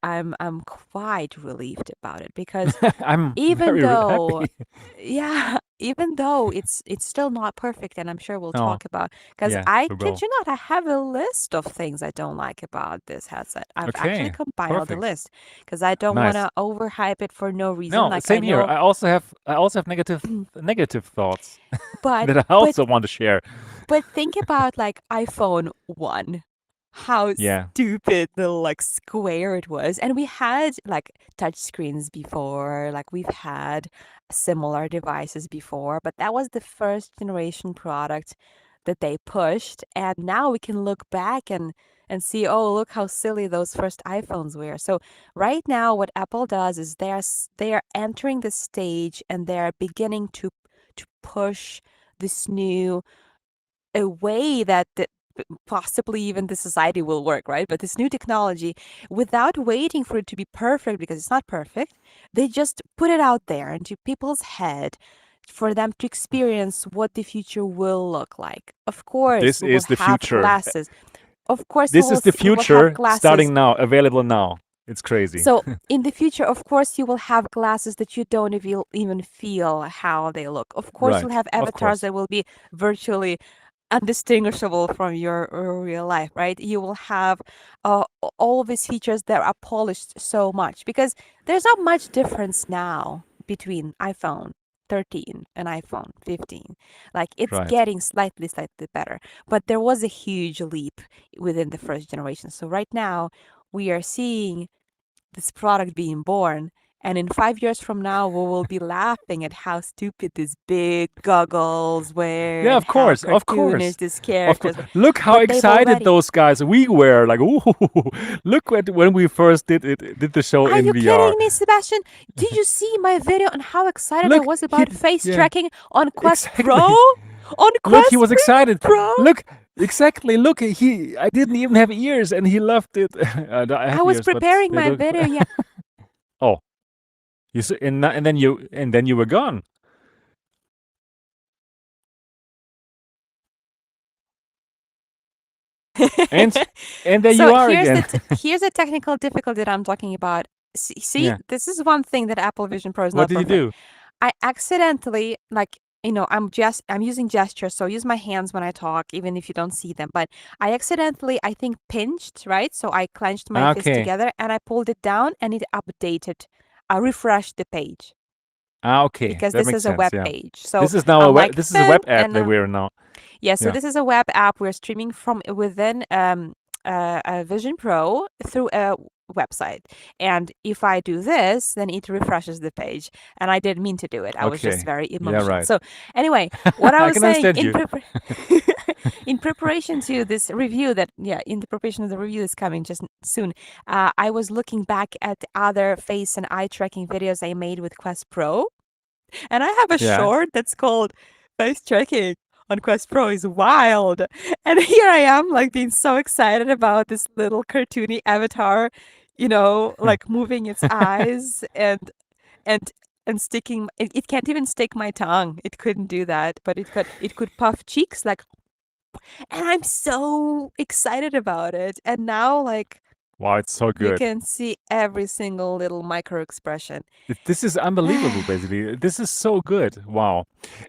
I'm quite relieved about it because I'm even very though happy. yeah, even though it's still not perfect, and I'm sure we'll Oh, talk about, because yeah, I we kid will. you not, I have a list of things I don't like about this headset. I've actually Okay. compiled the Perfect. list because I don't want Nice. to overhype it for no reason. No, Like I same here. know, I also have negative thoughts but that I but also want to share. but think about like iPhone 1. How Yeah. stupid the like square it was. And we had like touch screens before, like we've had similar devices before, but that was the first generation product that they pushed. And now we can look back and see, oh, look how silly those first iPhones were. So right now what Apple does is they are entering the stage and they're beginning to push this new a way that possibly even the society will work, right? But this new technology, without waiting for it to be perfect, because it's not perfect, they just put it out there into people's head for them to experience what the future will look like. Of course, This we will is the have future. glasses. Of course, This is the we will have future glasses. starting now, available now. It's crazy. So in the future, of course, you will have glasses that you don't even feel how they look. Of course, you'll Right. have Of avatars course. that will be virtually undistinguishable from your real life, right? You will have all of these features that are polished so much because there's not much difference now between iPhone 13 and iPhone 15. Like it's Right. getting slightly better, but there was a huge leap within the first generation. So right now we are seeing this product being born. And in 5 years from now, we will be laughing at how stupid these big goggles were Yeah, and of how course. Of cartoonish course. these Of course. characters were. Look how But they've excited already. those guys we were. Like, ooh, look when we first did the show Are in you VR. kidding me, Sebastian? Did you see my video on how excited I Look, was about face yeah, tracking on Quest Pro? exactly. On Look, he Quest was excited. Pro? Look, exactly. Look, I didn't even have ears, and he loved it. I I have was ears, but preparing they my don't. video. Yeah. Oh, and then you were gone. And and there you So are again. here's the technical difficulty that I'm talking about. See, Yeah. this is one thing that Apple Vision Pro is What not did you perfect. do? I accidentally, like I'm using gestures, so I use my hands when I talk, even if you don't see them. But I accidentally, I think, pinched, right? So I clenched my fist Okay. together and I pulled it down and it updated. I refreshed the page Okay. because That this makes is a web sense. Yeah. page. So This is now I'm like, this is a boom, web app and that we're now. yeah, so Yeah. this is a web app. We're streaming from within a Vision Pro through a website. And if I do this, then it refreshes the page. And I didn't mean to do it. I was just Okay. very Yeah, emotional. right. So anyway, what I I was can saying understand you. in preparation to this review in the preparation of the review that's coming just soon, I was looking back at other face and eye tracking videos I made with Quest Pro. And I have a Yeah. short that's called Face Tracking on Quest Pro is wild. And here I am, like being so excited about this little cartoony avatar, like moving its eyes and and sticking it can't even stick my tongue. It couldn't do that, but it could puff cheeks like, and I'm so excited about it. And now like Wow, it's so you good. can see every single little micro expression. This is unbelievable, basically. This is so good. Wow.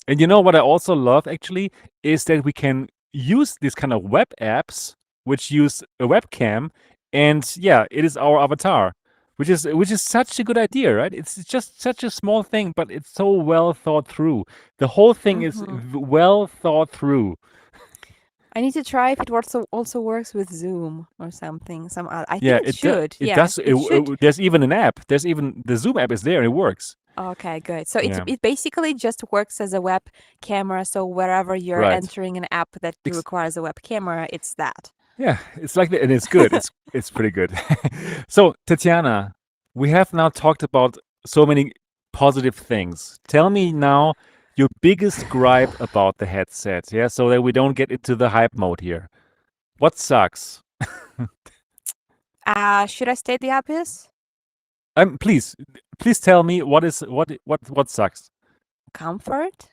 And you know what I also love actually is that we can use these kind of web apps which use a webcam, and yeah, it is our avatar, which is such a good idea, right? It's just such a small thing, but it's so well thought through. The whole thing is Mhm. well thought through. I need to try if it also works with Zoom or something. I Yeah, think it should. it Yeah, does. it should. There's even an app. There's even the Zoom app is there and it works. Okay, good. So it Yeah, it basically just works as a web camera. So wherever you're right. entering an app that Ex- requires a web camera, it's that. Yeah, it's like that, and it's good. It's pretty good. So, Tetiana, we have now talked about so many positive things. Tell me now your biggest gripe about the headset, yeah, so that we don't get into the hype mode here. What sucks? Should I state the app is? Please, please tell me what sucks. Comfort?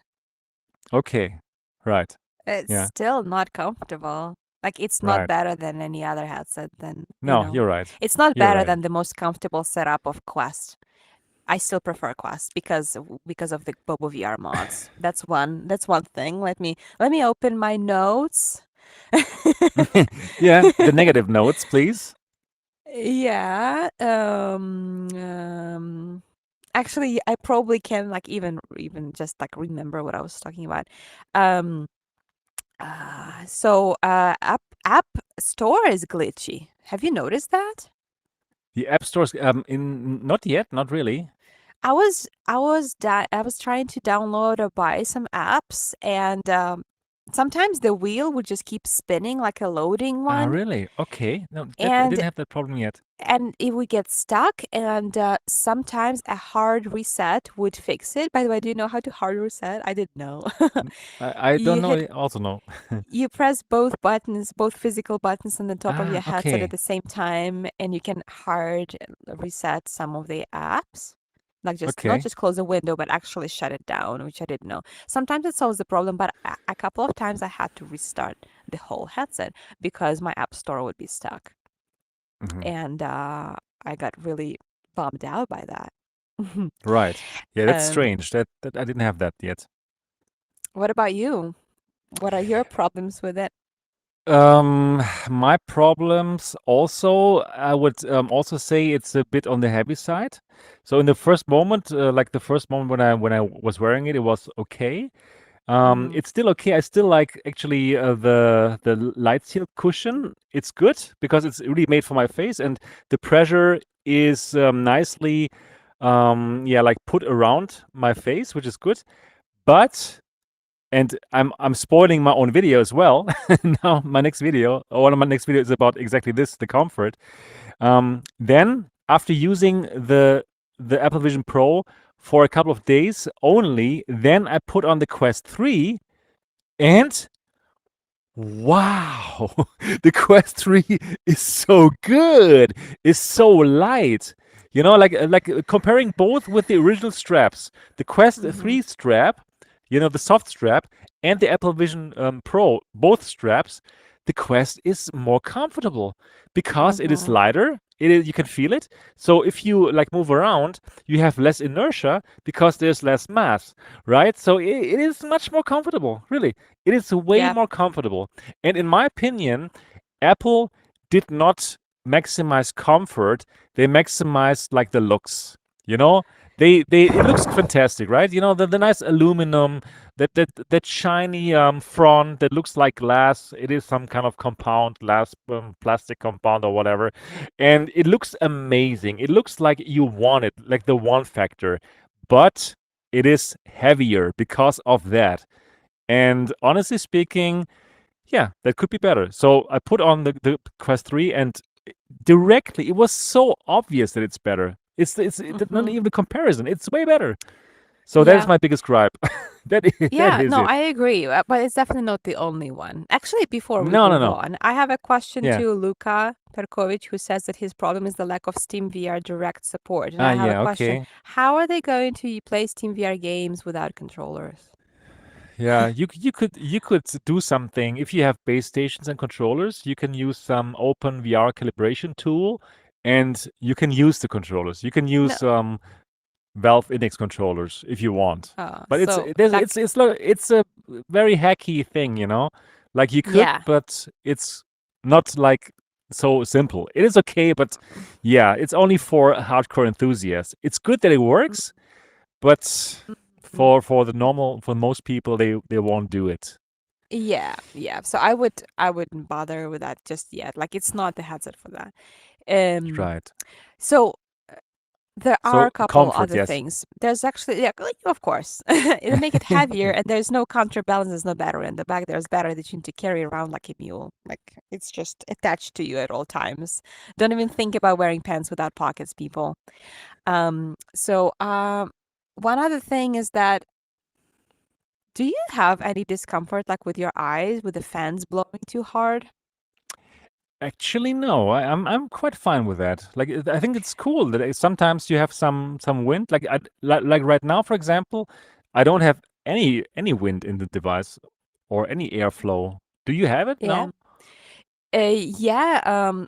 Okay, right. It's Yeah, still not comfortable. Like it's not right. better than any other headset than, No, you're right. it's not You're better right. than the most comfortable setup of Quest. I still prefer Quest because of the Bobo VR mods. That's one thing. Let me open my notes. Yeah, the negative notes, please. Yeah. Actually, I probably can like even just like remember what I was talking about. Um. App Store is glitchy. Have you noticed that? The app stores, in not yet, not really. I was trying to download or buy some apps, and sometimes the wheel would just keep spinning like a loading Ah, one, really? Okay. No, that I and didn't have that problem yet. it would get stuck, and sometimes a hard reset would fix it. By the way, do you know how to hard reset? I didn't know. I don't You know. hit I also know. you press both buttons, both physical buttons on the top of your Ah, headset at okay. the same time, and you can hard reset some of the apps. Like just not Okay. just close a window, but actually shut it down, which I didn't know. Sometimes it solves the problem, but a couple of times I had to restart the whole headset because my app store would be stuck. Hmm. And I got really bummed out by that. Right. Yeah, that's um, strange. That I didn't have that yet. what about you? What are your problems with it? My problems also, I would also say it's a bit on the heavy side. So in the first moment, like the first moment when I was wearing it, it was okay. Mm-hmm. It's still okay. I still like actually the light seal cushion. It's good because it's really made for my face, and the pressure is nicely, yeah, like put around my face, which is good. But and I'm spoiling my own video as well. Now my next video, or one of my next video, is about exactly this, the comfort. Then after using the Apple Vision Pro for a couple of days only, then I put on the Quest 3, and wow, the Quest 3 is so good. It's so light. Comparing both with the original straps, the Quest Mm-hmm. 3 strap, the soft strap, and the Apple Vision Pro, both straps, the Quest is more comfortable because it is Mm-hmm. lighter. It is, you can feel it. So if you like move around, you have less inertia because there's less mass, right? So it is much more comfortable, really. It is way Yeah. more comfortable. And in my opinion, Apple did not maximize comfort. They maximized like the looks. You know, they it looks fantastic, right? You know, the nice aluminum, that shiny front that looks like glass. It is some kind of compound glass, plastic compound or whatever, and it looks amazing. It looks like you want it, like the one factor, but it is heavier because of that. And honestly speaking, yeah, that could be better. So I put on the Quest 3 and directly it was so obvious that it's better. It's not Hmm. even a comparison. It's way better. So that is Yeah. my biggest gripe. That Yeah, is no, it. I agree, but it's definitely not the only one. Actually, before we No, no, move no. on, I have a question Yeah. to Luka Perkovic, who says that his problem is the lack of Steam VR direct support. And Ah, I have a yeah. question. Okay. How are they going to play Steam VR games without controllers? Yeah. You could do something if you have base stations and controllers. You can use some open VR calibration tool, and you can use the controllers. You can No. use Valve Index controllers if you want. But it's So there's like, it's a very hacky thing, you know. Like you could, yeah. but it's not like so simple. It is okay, but yeah, it's only for hardcore enthusiasts. It's good that it works, but Mm, for the normal for most people, they won't do it. yeah, yeah. So I wouldn't bother with that just yet. Like it's not the headset for that. Um Right. so there are So a couple comfort, other yes. things. There's actually, yeah, like, of course, it'll make it heavier, and there's no counterbalance. There's no battery in the back. There's battery that you need to carry around like a mule. Like it's just attached to you at all times. Don't even think about wearing pants without pockets, people. One other thing is that, do you have any discomfort like with your eyes with the fans blowing too hard? Actually, no. I'm quite fine with that. Like I think it's cool that sometimes you have some wind. Like right now, for example, I don't have any wind in the device or any airflow. Do you have it Yeah. now? Yeah.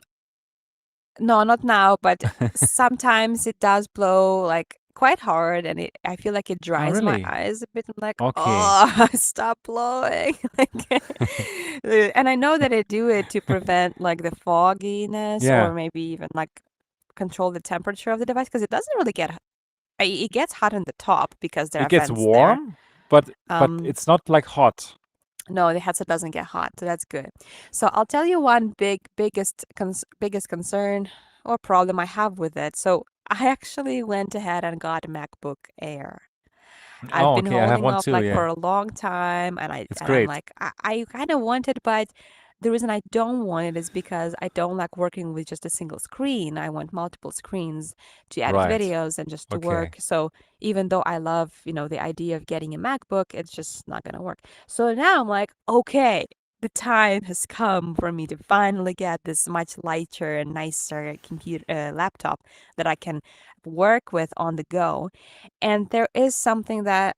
No, not now, but sometimes it does blow like quite hard, and I feel like it Oh, dries my really? eyes a bit. I'm like, Okay. oh, stop blowing. Like, and I know that I do it to prevent like the fogginess, Yeah, or maybe even like control the temperature of the device, because it doesn't really get it gets hot in the top because there it are gets vents there. warm, but Um, it's not like hot. no, the headset doesn't get hot, so that's good. So I'll tell you one biggest concern or problem I have with it. So I actually went ahead and got a MacBook Air. I've Oh, been okay. I have holding one off too. like for Yeah, a long time, and it's I'm great. like, I kind of want it, but the reason I don't want it is because I don't like working with just a single screen. I want multiple screens to edit Right. videos and just to Okay. work. So even though I love, the idea of getting a MacBook, it's just not gonna work. So now I'm like, okay, the time has come for me to finally get this much lighter and nicer computer laptop that I can work with on the go. And there is something that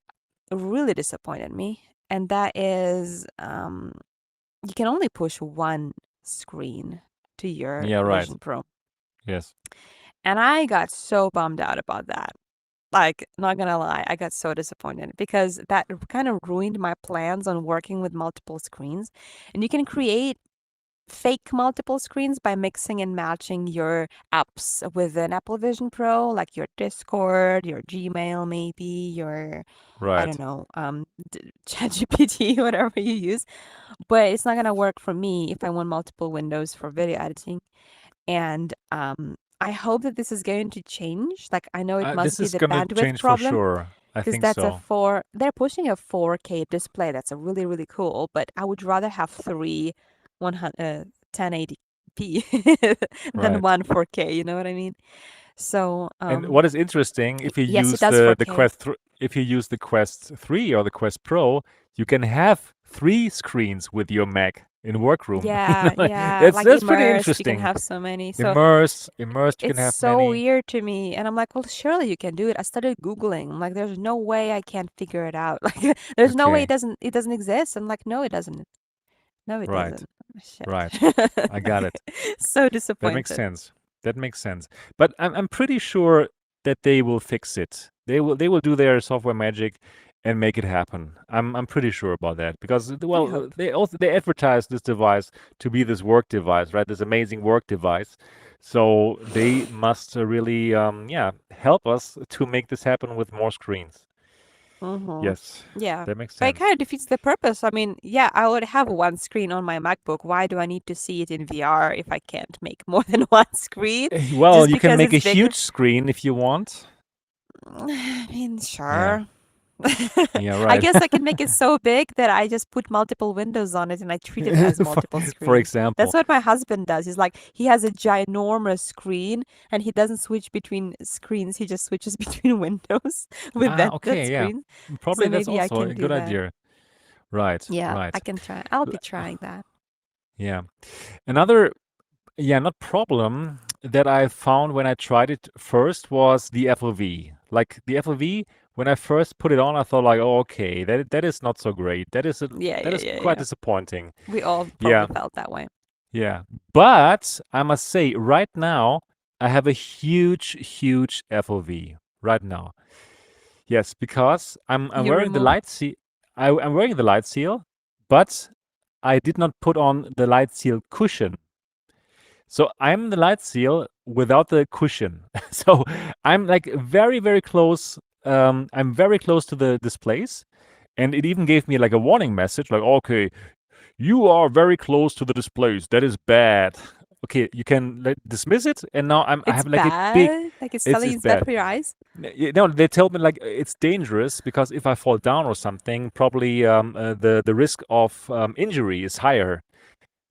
really disappointed me, and that is you can only push one screen to your Yeah. Right. Vision Pro. Yes. And I got so bummed out about that. Like, not gonna lie, I got so disappointed because that kind of ruined my plans on working with multiple screens. And you can create fake multiple screens by mixing and matching your apps with an Apple Vision Pro, like your Discord, your Gmail, maybe your, I don't Right. know, ChatGPT, whatever you use. But it's not gonna work for me if I want multiple windows for video editing. And I hope that this is going to change. Like, I know it This must be is the gonna bandwidth change for problem, sure. I because think so. they're pushing a 4K display. That's a really, really cool, but I would rather have three 1080p than Right. one 4K, you know what I mean? So, And what is interesting, if you yes, it use does the 4K. If you use the Quest 3 or the Quest Pro, you can have three screens with your Mac in workroom. Yeah, yeah, like That's pretty immersed, you can interesting. have so many. So Immersed, you can it's have so many. weird to me. And I'm like, well, surely you can do it. I started Googling. I'm like, there's no way I can't figure it out. Like, there's no way Okay. it doesn't exist. I'm like, no, it doesn't. No, it Right. doesn't. Shit. Right. I got it. So That makes disappointed. sense. That makes sense. But I'm pretty sure that they will fix it. They will do their software magic and make it happen. I'm pretty sure about that because I well hope. they advertise this device to be this work device, right? This amazing work device. So they must really yeah, help us to make this happen with more screens. Mm-hmm. Yes, Yeah. that makes But it sense. kind of defeats the purpose. I mean, yeah, I would have one screen on my MacBook. Why do I need to see it in VR if I can't make more than one screen Well, just you can because make a it's bigger? huge screen if you want. I mean, Yeah. sure. Yeah, I right. guess I can make it so big that I just put multiple windows on it and I treat it as for, multiple for screens. That's example. what my husband does. He's like, he has a ginormous screen and he doesn't switch between screens. He just switches between windows with Ah, that okay, yeah. screen. Probably So that's maybe I also can a do good that. idea. Right, Yeah, I right. can try. I'll L- be trying that. Yeah. Another, yeah, not problem that I found when I tried it first was the FOV. Like the FOV, when I first put it on, I thought like, oh, okay, that is not so great. Yeah, That yeah, is yeah, quite yeah. disappointing. We all Yeah, probably felt that way. yeah. But I must say, right now, I have a huge, huge FOV right now. Yes, because I'm You wearing the remove. light seal. I'm wearing the light seal, but I did not put on the light seal cushion. So I'm the light seal without the cushion. So I'm like very, very close. I'm very close to the displays. And it even gave me like a warning message like, okay, you are very close to the displays. That is bad. Okay, you can dismiss it. And now I It's have like a big, bad. Like it's it's bad bad. for your eyes. No, they told me like it's dangerous because if I fall down or something, probably the risk of injury is higher.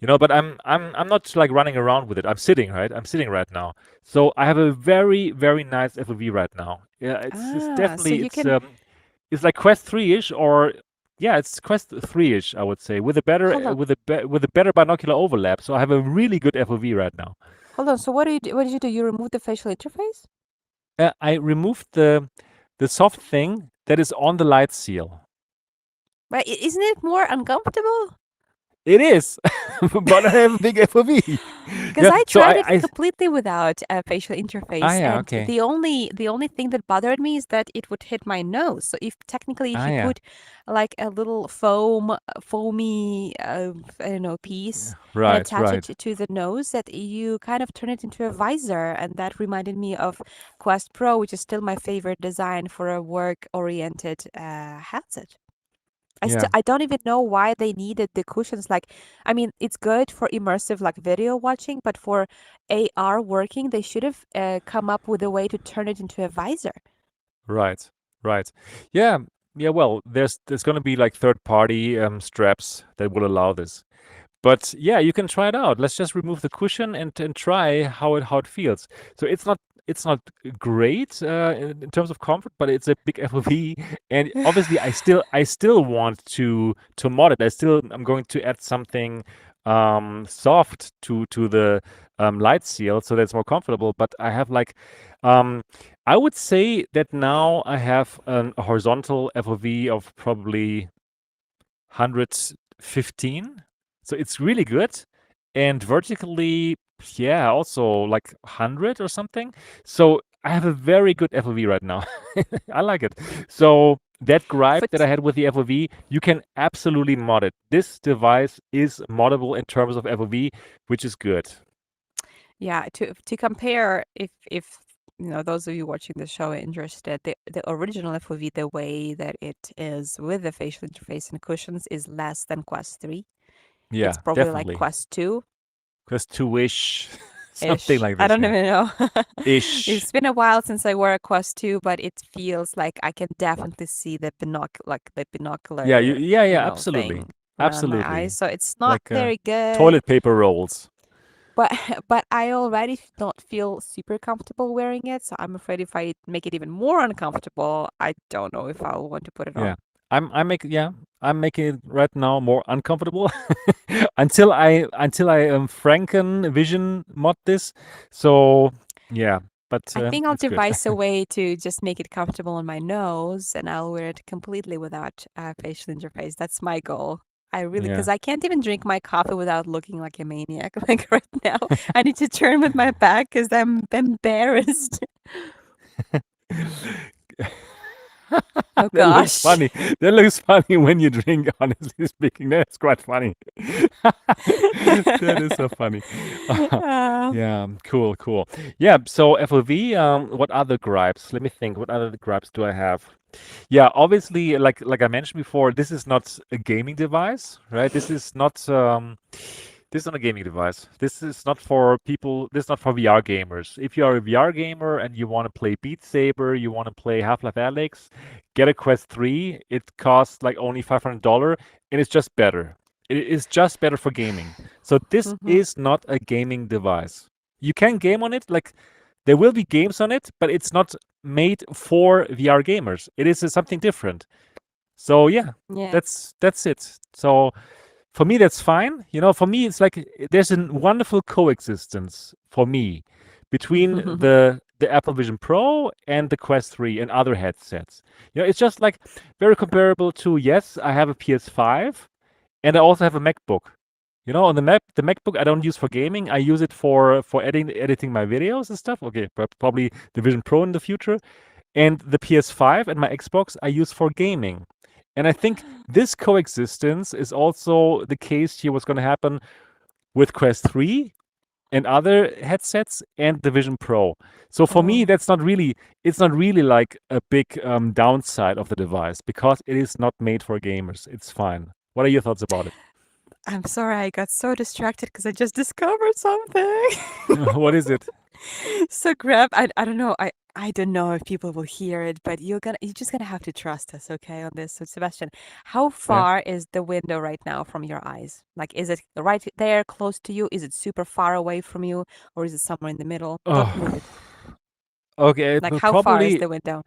But I'm not like running around with it. I'm sitting, right? I'm sitting right now. So I have a very, very nice FOV right now. Yeah, it's Ah, so definitely you can it's like Quest 3-ish or yeah, it's Quest 3-ish, I would say, with a hold better on. with a better binocular overlap. So I have a really good FOV right now. Hold on. So what do you do? What did you do? You remove the facial interface? I removed the soft thing that is on the light seal. Right? Isn't it more uncomfortable? It is, but I have a big FOV. Because Yeah, I so tried it I completely without a facial interface, yeah, and okay. the only thing that bothered me is that it would hit my nose. So if you Yeah. put like a little foamy I don't know piece and Right, attach it right. to the nose, that you kind of turn it into a visor, and that reminded me of Quest Pro, which is still my favorite design for a work-oriented headset. Yeah, I don't even know why they needed the cushions. Like, I mean, it's good for immersive like video watching, but for AR working, they should have come up with a way to turn it into a visor. right, right. Yeah, yeah. Well, there's going to be like third party straps that will allow this. But yeah, you can try it out. Let's just remove the cushion and try how it feels. So it's not great in terms of comfort, but it's a big FOV, and obviously I still want to mod it. I'm going to add something soft to the light seal so that it's more comfortable. But I have like um, I would say that now I have a horizontal FOV of probably 115. So it's really good. And vertically, yeah, also like 100 or something. So I have a very good FOV right now. I like it. So that gripe that I Foot, had with the FOV, you can absolutely mod it. This device is moddable in terms of FOV, which is good. yeah. To compare, if those of you watching the show are interested, the original FOV, the way that it is with the facial interface and cushions, is less than Quest 3. It's Yeah, probably like definitely. Quest 2 Just two-ish, something ish. like I this. don't Yeah. even know. Ish. It's been a while since I wore a Quest 2, but it feels like I can definitely see the Yeah, binocular, yeah, absolutely. thing around my eyes. Absolutely. So it's not Like very good. toilet paper rolls. But but I already don't feel super comfortable wearing it, so I'm afraid if I make it even more uncomfortable, I don't know if I'll want to put it Yeah. on. I'm making it right now more uncomfortable until I Franken Vision mod this. So yeah, but I think I'll it's good. devise a way to just make it comfortable on my nose, and I'll wear it completely without facial interface. That's my goal. I really, Yeah. because I can't even drink my coffee without looking like a maniac. Like right now, I need to turn with my back because I'm embarrassed. Oh That looks gosh. funny. That looks funny when you drink, honestly speaking. That's quite funny. That is so funny. Uh, Yeah, cool, cool. Yeah, so FOV, what other gripes? Let me think. What other gripes do I have? Yeah, obviously, like I mentioned before, this is not a gaming device, right? This is not a gaming device. This is not for people. This is not for VR gamers. If you are a VR gamer and you want to play Beat Saber, you want to play Half-Life Alyx, get a Quest 3. It costs like only $500, and it's just better. It is just better for gaming. So this mhm. is not a gaming device. You can game on it, like there will be games on it, but it's not made for VR gamers. It is something different. So yeah, Yeah. that's it. So for me, that's fine. For me, it's like there's a wonderful coexistence for me between the Apple Vision Pro and the Quest 3 and other headsets. It's just like very comparable to, yes, I have a PS5 and I also have a MacBook. On the MacBook I don't use for gaming. I use it for editing my videos and stuff. Okay, probably the Vision Pro in the future. And the PS5 and my Xbox I use for gaming. And I think this coexistence is also the case here, what's going to happen with Quest 3 and other headsets and the Vision Pro. So for me, Oh. it's not really like a big downside of the device because it is not made for gamers. It's fine. What are your thoughts about it? I'm sorry, I got so distracted because I just discovered something. What is it? So Grab, I don't know. I don't know if people will hear it, but you're just gonna have to trust us, okay, on this. So Sebastian, how Yeah. far is the window right now from your eyes? Like, is it right there close to you? Is it super far away from you, or is it somewhere in the middle? Don't move Oh, it. okay. Like, how far is Probably the window?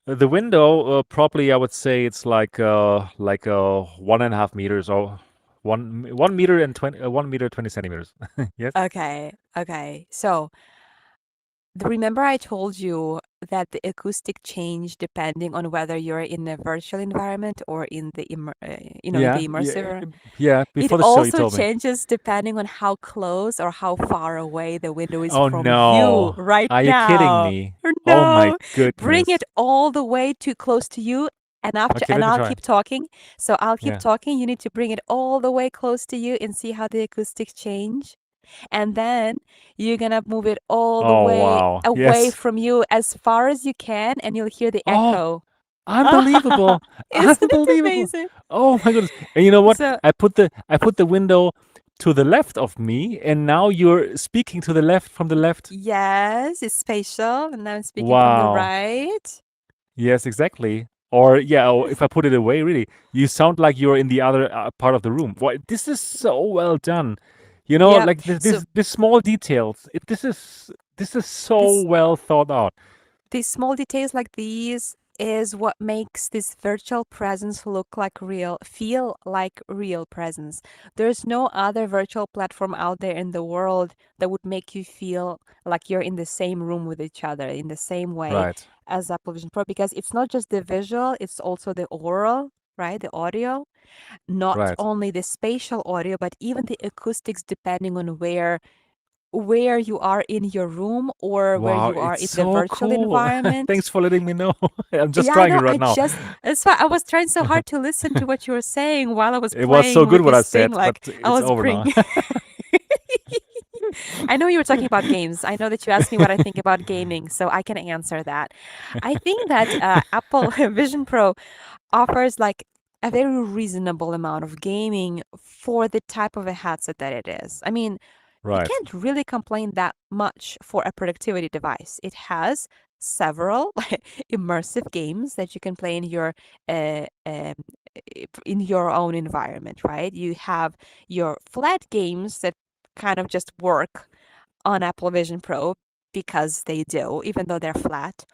the window. Probably I would say it's like 1.5 meters or 1 meter and 1 meter 20 centimeters. Yes. Okay, okay. So remember I told you that the acoustic change depending on whether you're in a virtual environment or in the in Yeah. the Yeah. immersive. Yeah. It Before the show, you also told me. changes depending on how close or how far away the window is Oh from you no! right Are you kidding now. me? Or Oh my no, bring goodness. it all the way too close to you. Okay, And let me I'll try. keep talking. So I'll keep Yeah. talking. You need to bring it all the way close to you and see how the acoustics change. And then you're gonna move it all the Oh way wow. away Yes. from you as far as you can, and you'll hear the Oh, echo. unbelievable! Isn't it Unbelievable! amazing? Oh my goodness! And you know what? So I put the window to the left of me, and now you're speaking to the left from the left. yes, it's spatial, and I'm speaking from the Wow. right. Yes, exactly. Or yeah, or if I put it away, really, you sound like you're in the other part of the room. What? This is so well done. Yep. Like this, So this small details. This is so this well thought out. these small details like these is what makes this virtual presence look like real, feel like real presence. There's no other virtual platform out there in the world that would make you feel like you're in the same room with each other in the same way Right, as Apple Vision Pro because it's not just the visual, it's also the oral, right? The audio, not right. only the spatial audio, but even the acoustics depending on where you are in your room or where Wow, you are it's in the so virtual cool. environment. Thanks for letting me know. I'm just Yeah, I trying it know. right now. That's why I was trying so hard to listen to what you were saying while I was It was so playing good with what I this thing. said, but Like I it's was over now. bringing. I know you were talking about games. I know that you asked me what I think about gaming, so I can answer that. I think that Apple Vision Pro offers like a very reasonable amount of gaming for the type of a headset that it is. I mean, you Right, can't really complain that much for a productivity device. It has several immersive games that you can play uh, um, in your own environment, right? You have your flat games that kind of just work on Apple Vision Pro because they do, even though they're flat.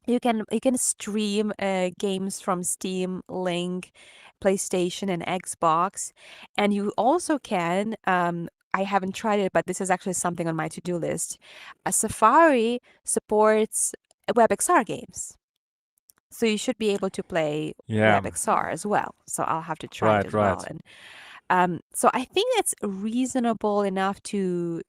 You can stream games from Steam, Link, PlayStation, and Xbox, and you also can. I haven't tried it, but this is actually something on my to-do list. Safari supports WebXR games. So you should be able to play Yeah, WebXR as well. So I'll have to try it right, as well. right. And so I think it's reasonable enough to,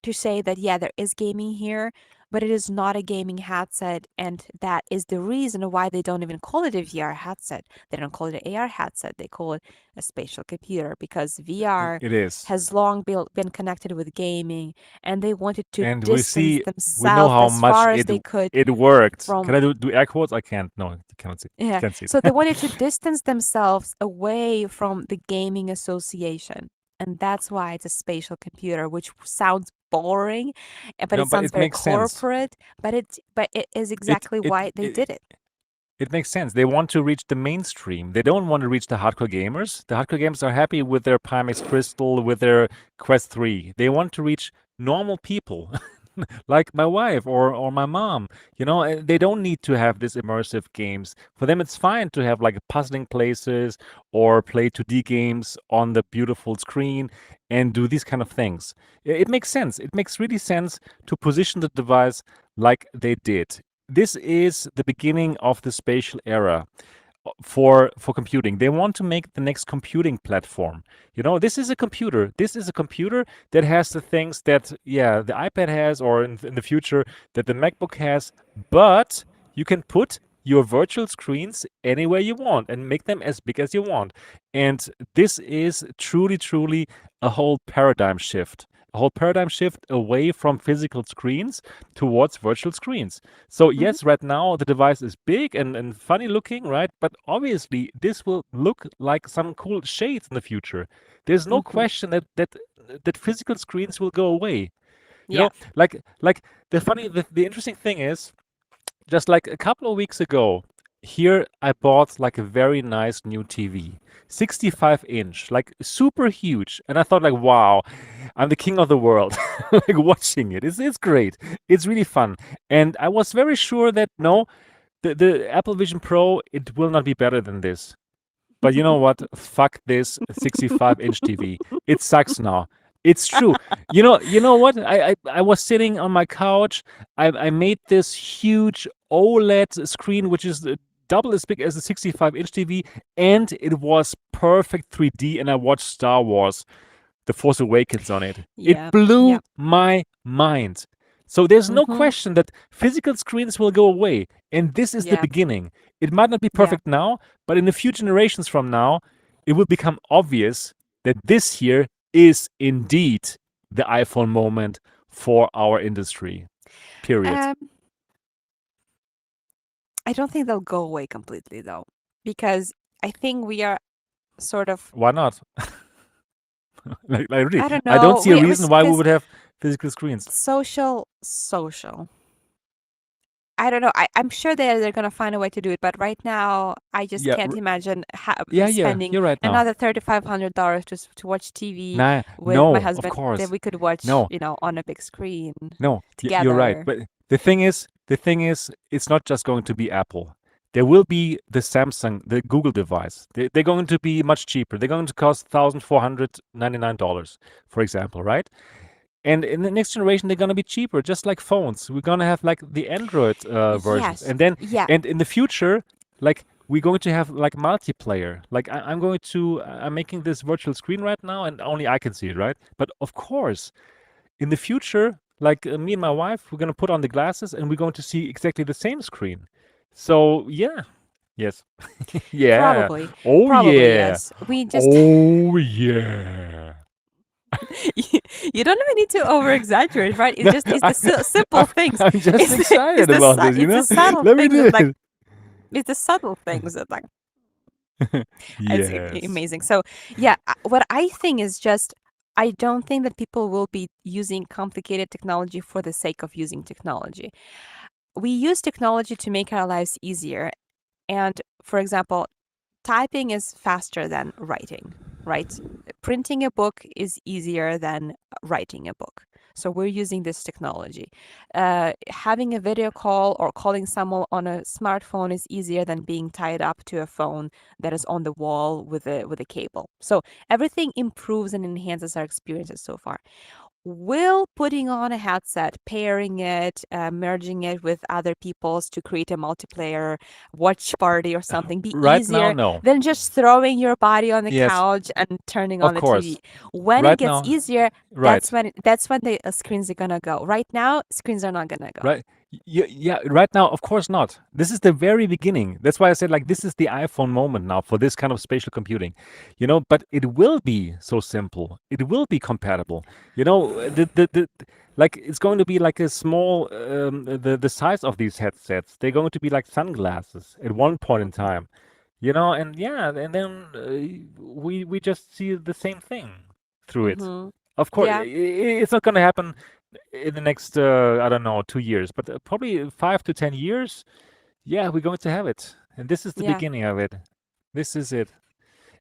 to say that yeah, there is gaming here, but it is not a gaming headset, and that is the reason why they don't even call it a VR headset. They don't call it an AR headset. They call it a spatial computer because VR It is. has long been connected with gaming, and they wanted to And distance we know themselves how as much far as they could it worked. Can from. I do air quotes? I can't. No, you cannot see. Yeah, Can't see so they it. wanted to distance themselves away from the gaming association. And that's why it's a spatial computer, which sounds boring, but it But sounds it very makes sense. corporate, but it is It exactly it why they it did it. it makes sense. They want to reach the mainstream. They don't want to reach the hardcore gamers. The hardcore gamers are happy with their Pimax Crystal, with their Quest 3. They want to reach normal people, like my wife or my mom. They don't need to have these immersive games. For them, it's fine to have like puzzling places or play 2D games on the beautiful screen and do these kind of things. It makes sense. It makes really sense to position the device like they did. This is the beginning of the spatial era for computing. They want to make the next computing platform. This is a computer. This is a computer that has the things that, yeah, the iPad has, or in the future that the MacBook has, but you can put your virtual screens anywhere you want and make them as big as you want. And this is truly, truly a whole paradigm shift. A whole paradigm shift away from physical screens towards virtual screens. So Hmm. yes, right now the device is big and funny looking, right? But obviously this will look like some cool shades in the future. There's no Hmm. question that physical screens will go away. You Yeah. know, like the interesting thing is, just like a couple of weeks ago, here I bought like a very nice new TV, 65-inch, like super huge. And I thought like, wow, I'm the king of the world. Like watching it. It's great. It's really fun. And I was very sure that no, the Apple Vision Pro, it will not be better than this. But you know what? Fuck this 65-inch TV. It sucks now. It's true. You know what? I was sitting on my couch. I made this huge OLED screen, which is double as big as the 65-inch TV, and it was perfect 3D. And I watched Star Wars the Force Awakens on it. It Yeah. blew Yeah. my mind. So there's no Hmm. question that physical screens will go away. And this is the Yeah. beginning. It might not be Yeah. perfect now, but in a few generations from now, it will become obvious that this here is indeed the iPhone moment for our industry. Period. Um, I don't think they'll go away completely though, because I think we are sort of, Why not? Like really, I don't I don't know, see a we reason why we because would have physical screens. social. I don't know. I'm sure they're gonna find a way to do it, but right now I just Yeah, can't imagine yeah, spending you're right now. another $3,500 to watch TV Nah, with my no, of husband that course. we could watch, No, on a big screen no, you're right. together. But the thing is, it's not just going to be Apple. There will be the Samsung, the Google device. They're going to be much cheaper. They're going to cost $1,499, for example, right? And in the next generation, they're going to be cheaper, just like phones. We're going to have like the Android versions, Yes. and then Yeah. and in the future, like we're going to have like multiplayer. Like I'm making this virtual screen right now, and only I can see it, right? But of course, in the future, like me and my wife, we're going to put on the glasses, and we're going to see exactly the same screen. So yeah, yes, yeah, Probably. oh Probably yeah, yes. We just oh yeah. you don't even need to over exaggerate, right? It's No, just it's the I, simple things. I'm just It's excited the about this, it's the subtle Let me things do that like it. it's the subtle things that like it's Yes. amazing. So yeah, what I think is just I don't think that people will be using complicated technology for the sake of using technology. We use technology to make our lives easier. And for example, typing is faster than writing, right? Printing a book is easier than writing a book. So we're using this technology. Having a video call or calling someone on a smartphone is easier than being tied up to a phone that is on the wall with a cable. So everything improves and enhances our experiences so far. will putting on a headset, pairing it, merging it with other people's to create a multiplayer watch party or something be Right now, easier no. than just throwing your body on the Yes, couch and turning on of the TV? course. When it Right gets now, easier, right. that's when the screens are gonna go. Right now, screens are not gonna go. Right. Yeah, right now, of course not. This is the very beginning. That's why I said, like, this is the iPhone moment now for this kind of spatial computing, but it will be so simple. It will be compatible. Like, it's going to be like a small, the size of these headsets. They're going to be like sunglasses at one point in time, and yeah, and then we just see the same thing through it. Mm-hmm. Of course, Yeah, it's not going to happen in the next, I don't know, 2 years, but probably 5 to 10 years. Yeah, we're going to have it, and this is the yeah. beginning of it. This is it,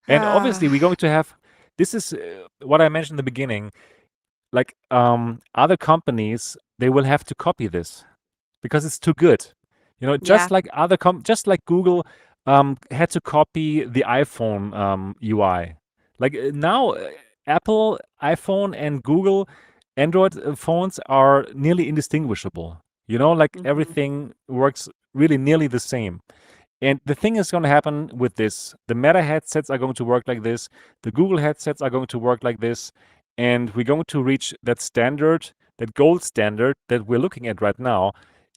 and obviously we're Ah, going to have. This is what I mentioned in the beginning. Like, other companies, they will have to copy this because it's too good. yeah. Just like Google had to copy the iPhone UI. Like, now, Apple iPhone and Google Android phones are nearly indistinguishable. Like, Mm-hmm. everything works really nearly the same. And the thing is going to happen with this. The Meta headsets are going to work like this. The Google headsets are going to work like this. And we're going to reach that standard, that gold standard that we're looking at right now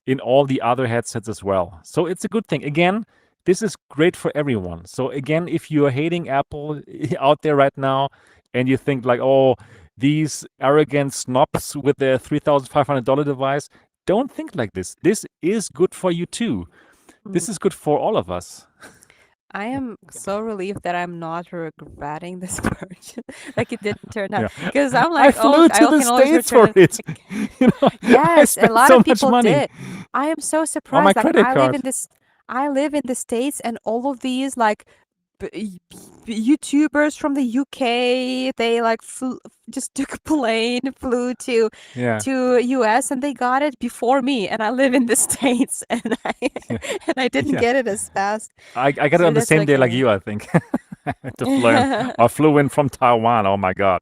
in all the other headsets as well. So it's a good thing. Again, this is great for everyone. So again, if you are hating Apple out there right now and you think like, oh, these arrogant snobs with their $3,500 device, don't think like this. This is good for you too. This is good for all of us. I am so relieved that I'm not regretting this purchase. Like it didn't turn out Yeah. because I'm I like, oh, flew to the can always States return for it. it. I Yes, a spent lot so of much people money did. I am so on my surprised. Like credit card. I live in the States, and all of these like YouTubers from the UK, they like just took a plane, flew Yeah. to US, and they got it before me. And I live in the States, and I Yeah. and I didn't Yeah. get it as fast. I got it So on the that's same day like okay. you, I think. To fly in. I flew in from Taiwan. Oh my God.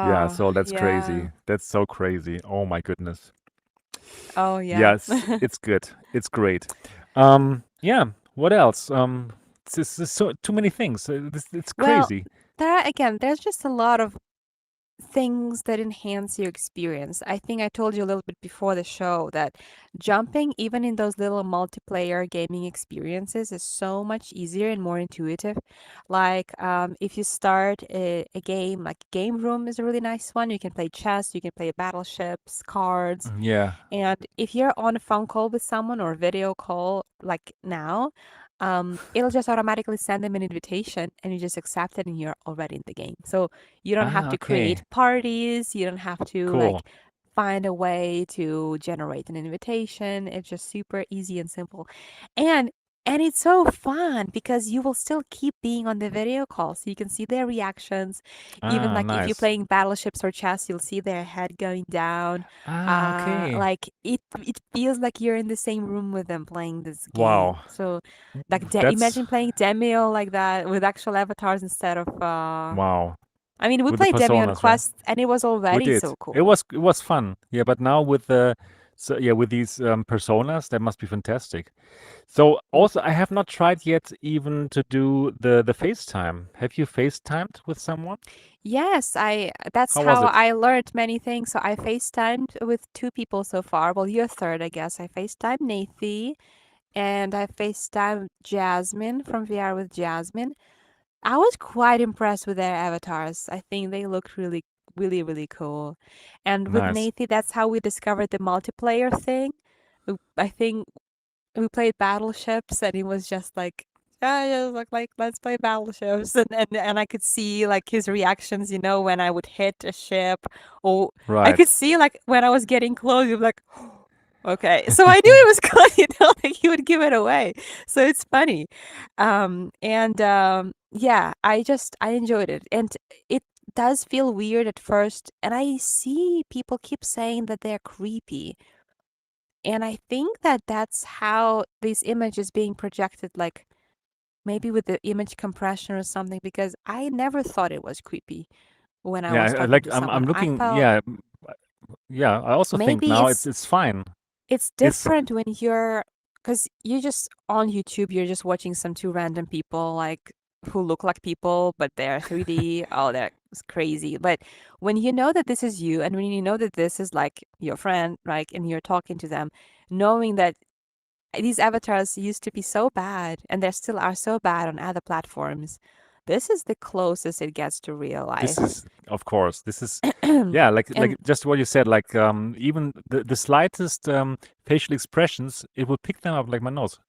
Yeah, Oh, so that's yeah. crazy. That's so crazy. Oh my goodness. Oh, yeah. Yes, it's good. It's great. Yeah, what else? It's so too many things. It's Well, crazy. there's just a lot of things that enhance your experience. I think I told you a little bit before the show that jumping, even in those little multiplayer gaming experiences, is so much easier and more intuitive. Like, if you start a game, like Game Room is a really nice one. You can play chess, you can play battleships, cards. Yeah. And if you're on a phone call with someone or video call like now, it'll just automatically send them an invitation and you just accept it and you're already in the game. So you don't have Ah, to create okay. parties, you don't have to like Cool. find a way to generate an invitation. It's just super easy and simple. And and it's so fun because you will still keep being on the video call so you can see their reactions. Even Ah, like if you're nice. playing battleships or chess, you'll see their head going down. Ah, okay. Like it feels like you're in the same room with them playing this game. Wow. So like That's imagine playing Demio like that with actual avatars instead of wow. I mean, we With the played Demi on personas, right? Quest and it was We already did. so It cool. was it was fun. Yeah, but now with with these personas, that must be fantastic. So Mm. also, I have not tried yet even to do the FaceTime. Have you FaceTimed with someone? Yes, that's How was how it? I learned many things. So I FaceTimed with two people so far. Well, you're third, I guess. I FaceTimed Nathi and I FaceTimed Jasmine from VR with Jasmine. I was quite impressed with their avatars. I think they looked really, really, really cool. And with Nice. Nathi, that's how we discovered the multiplayer thing. I think we played battleships and it was just like I just like let's play battleships and I could see like his reactions, when I would hit a ship or I Right. could see like when I was getting close, you'd be like okay. So I knew it was good, like he would give it away. So it's funny. And yeah, I enjoyed it. And it does feel weird at first. And I see people keep saying that they're creepy. And I think that that's how this image is being projected, like maybe with the image compression or something, because I never thought it was creepy when I Yeah, was talking like to I'm someone. I looking. felt, Yeah, Yeah, I also think Maybe now it's fine. it's It's different when you're, because you just on YouTube, you're just watching some two random people like who look like people, but they're 3D. Oh, that's crazy. But when you know that this is you, and when you know that this is like your friend, like, and you're talking to them, knowing that these avatars used to be so bad and they still are so bad on other platforms, this is the closest it gets to real this life. is of course this is yeah, like And just what you said, like even the slightest facial expressions, it will pick them up like my nose.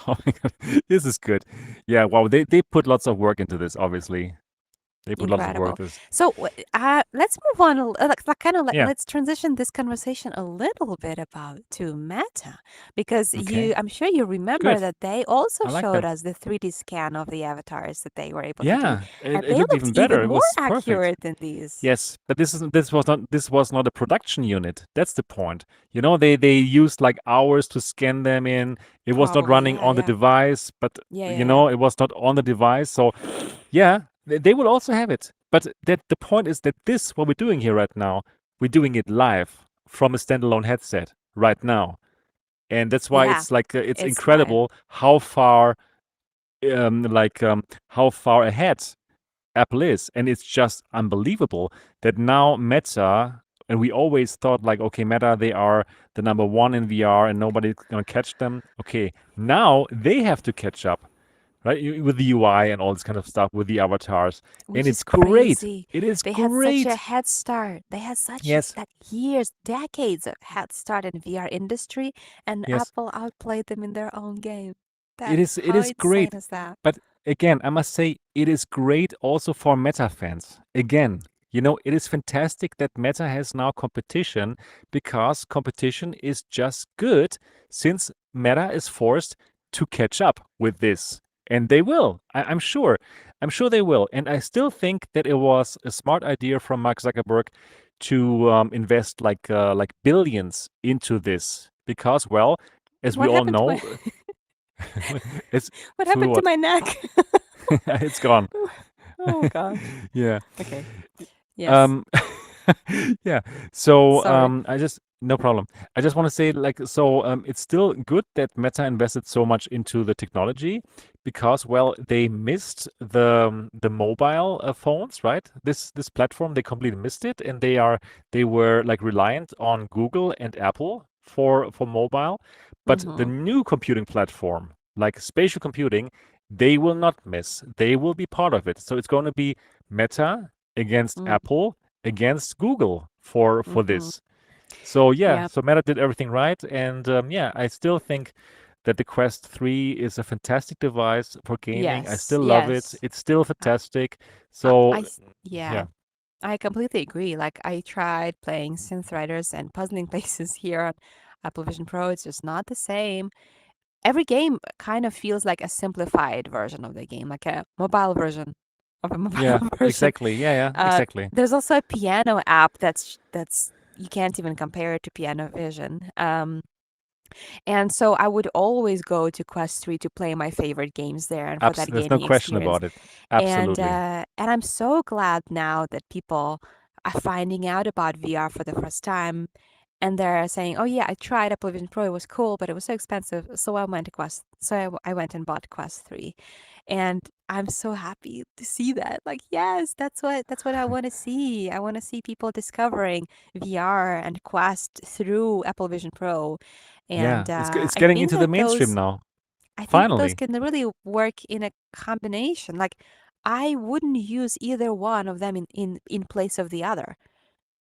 Oh my God, this is good. Yeah, wow, they put lots of work into this, obviously. They put lots of work incredible. into this. So let's move on. Like kind of Yeah, let's transition this conversation a little bit about to Meta, because okay, I'm sure you remember good. that they also I like showed them. us the 3D scan of the avatars that they were able to do, Yeah, and it they looked looked even better. even It more was perfect. accurate than these. Yes, but this was not a production unit. That's the point. You know, they used like hours to scan them in. It was not Probably, running yeah, on the yeah, device, but yeah, yeah, you yeah. know, it was not on the device. So yeah, they will also have it. But that the point is that this what we're doing here right now, we're doing it live from a standalone headset right now. And that's why Yeah, it's like it's it's live. incredible how far how far ahead Apple is. And it's just unbelievable that now Meta, and we always thought like, okay, Meta, they are the number one in VR and nobody's going to catch them. Okay, now they have to catch up, right? With the UI and all this kind of stuff with the avatars. And Which it's is great. crazy. It is They had such a great. head start. They had such Yes, like years, decades of head start in VR industry, and yes. Apple outplayed them in their own game. It That is it how is insane great. is that? But again, I must say it is great also for Meta fans. Again, you know, it is fantastic that Meta has now competition because competition is just good since Meta is forced to catch up with this. And they will. I'm sure. I'm sure they will. And I still think that it was a smart idea from Mark Zuckerberg to invest like billions into this because, well, as we What all happened to know, my it's what to happened to what? my neck? It's gone. Oh gosh. Yeah. Okay. Yes. Um, yeah. So Sorry. I just no problem. I just want to say like so it's still good that Meta invested so much into the technology because well they missed the mobile phones, right? This platform they completely missed it, and they were like reliant on Google and Apple for mobile, but the Mm-hmm. new computing platform like spatial computing they will not miss. They will be part of it. So it's going to be Meta against Mm, Apple against Google for mm-hmm. this. So yeah, Yeah. so Meta did everything right, and yeah, I still think that the Quest 3 is a fantastic device for gaming. I Yes. still love it. Yes. It's still I, fantastic. So yeah. yeah, I completely agree. Like I tried playing Synth Riders and Puzzling Places here on Apple Vision Pro. It's just not the same. Every game kind of feels like a simplified version of the game, like a mobile version of a mobile yeah, version. exactly. Yeah, yeah, Uh, exactly. there's also a piano app that's you can't even compare it to Piano Vision. And so I would always go to Quest 3 to play my favorite games there and for that There's no gaming question experience. about it. Absolutely. And I'm so glad now that people are finding out about VR for the first time, and they're saying, "Oh yeah, I tried Apple Vision Pro. It was cool, but it was so expensive. So I went to Quest. So I went and bought Quest 3." And I'm so happy to see that. Like, yes, that's what I want to see. I want to see people discovering VR and Quest through Apple Vision Pro. And Yeah, it's getting into the mainstream now. I think those Finally. can really work in a combination. Like, I wouldn't use either one of them in place of the other.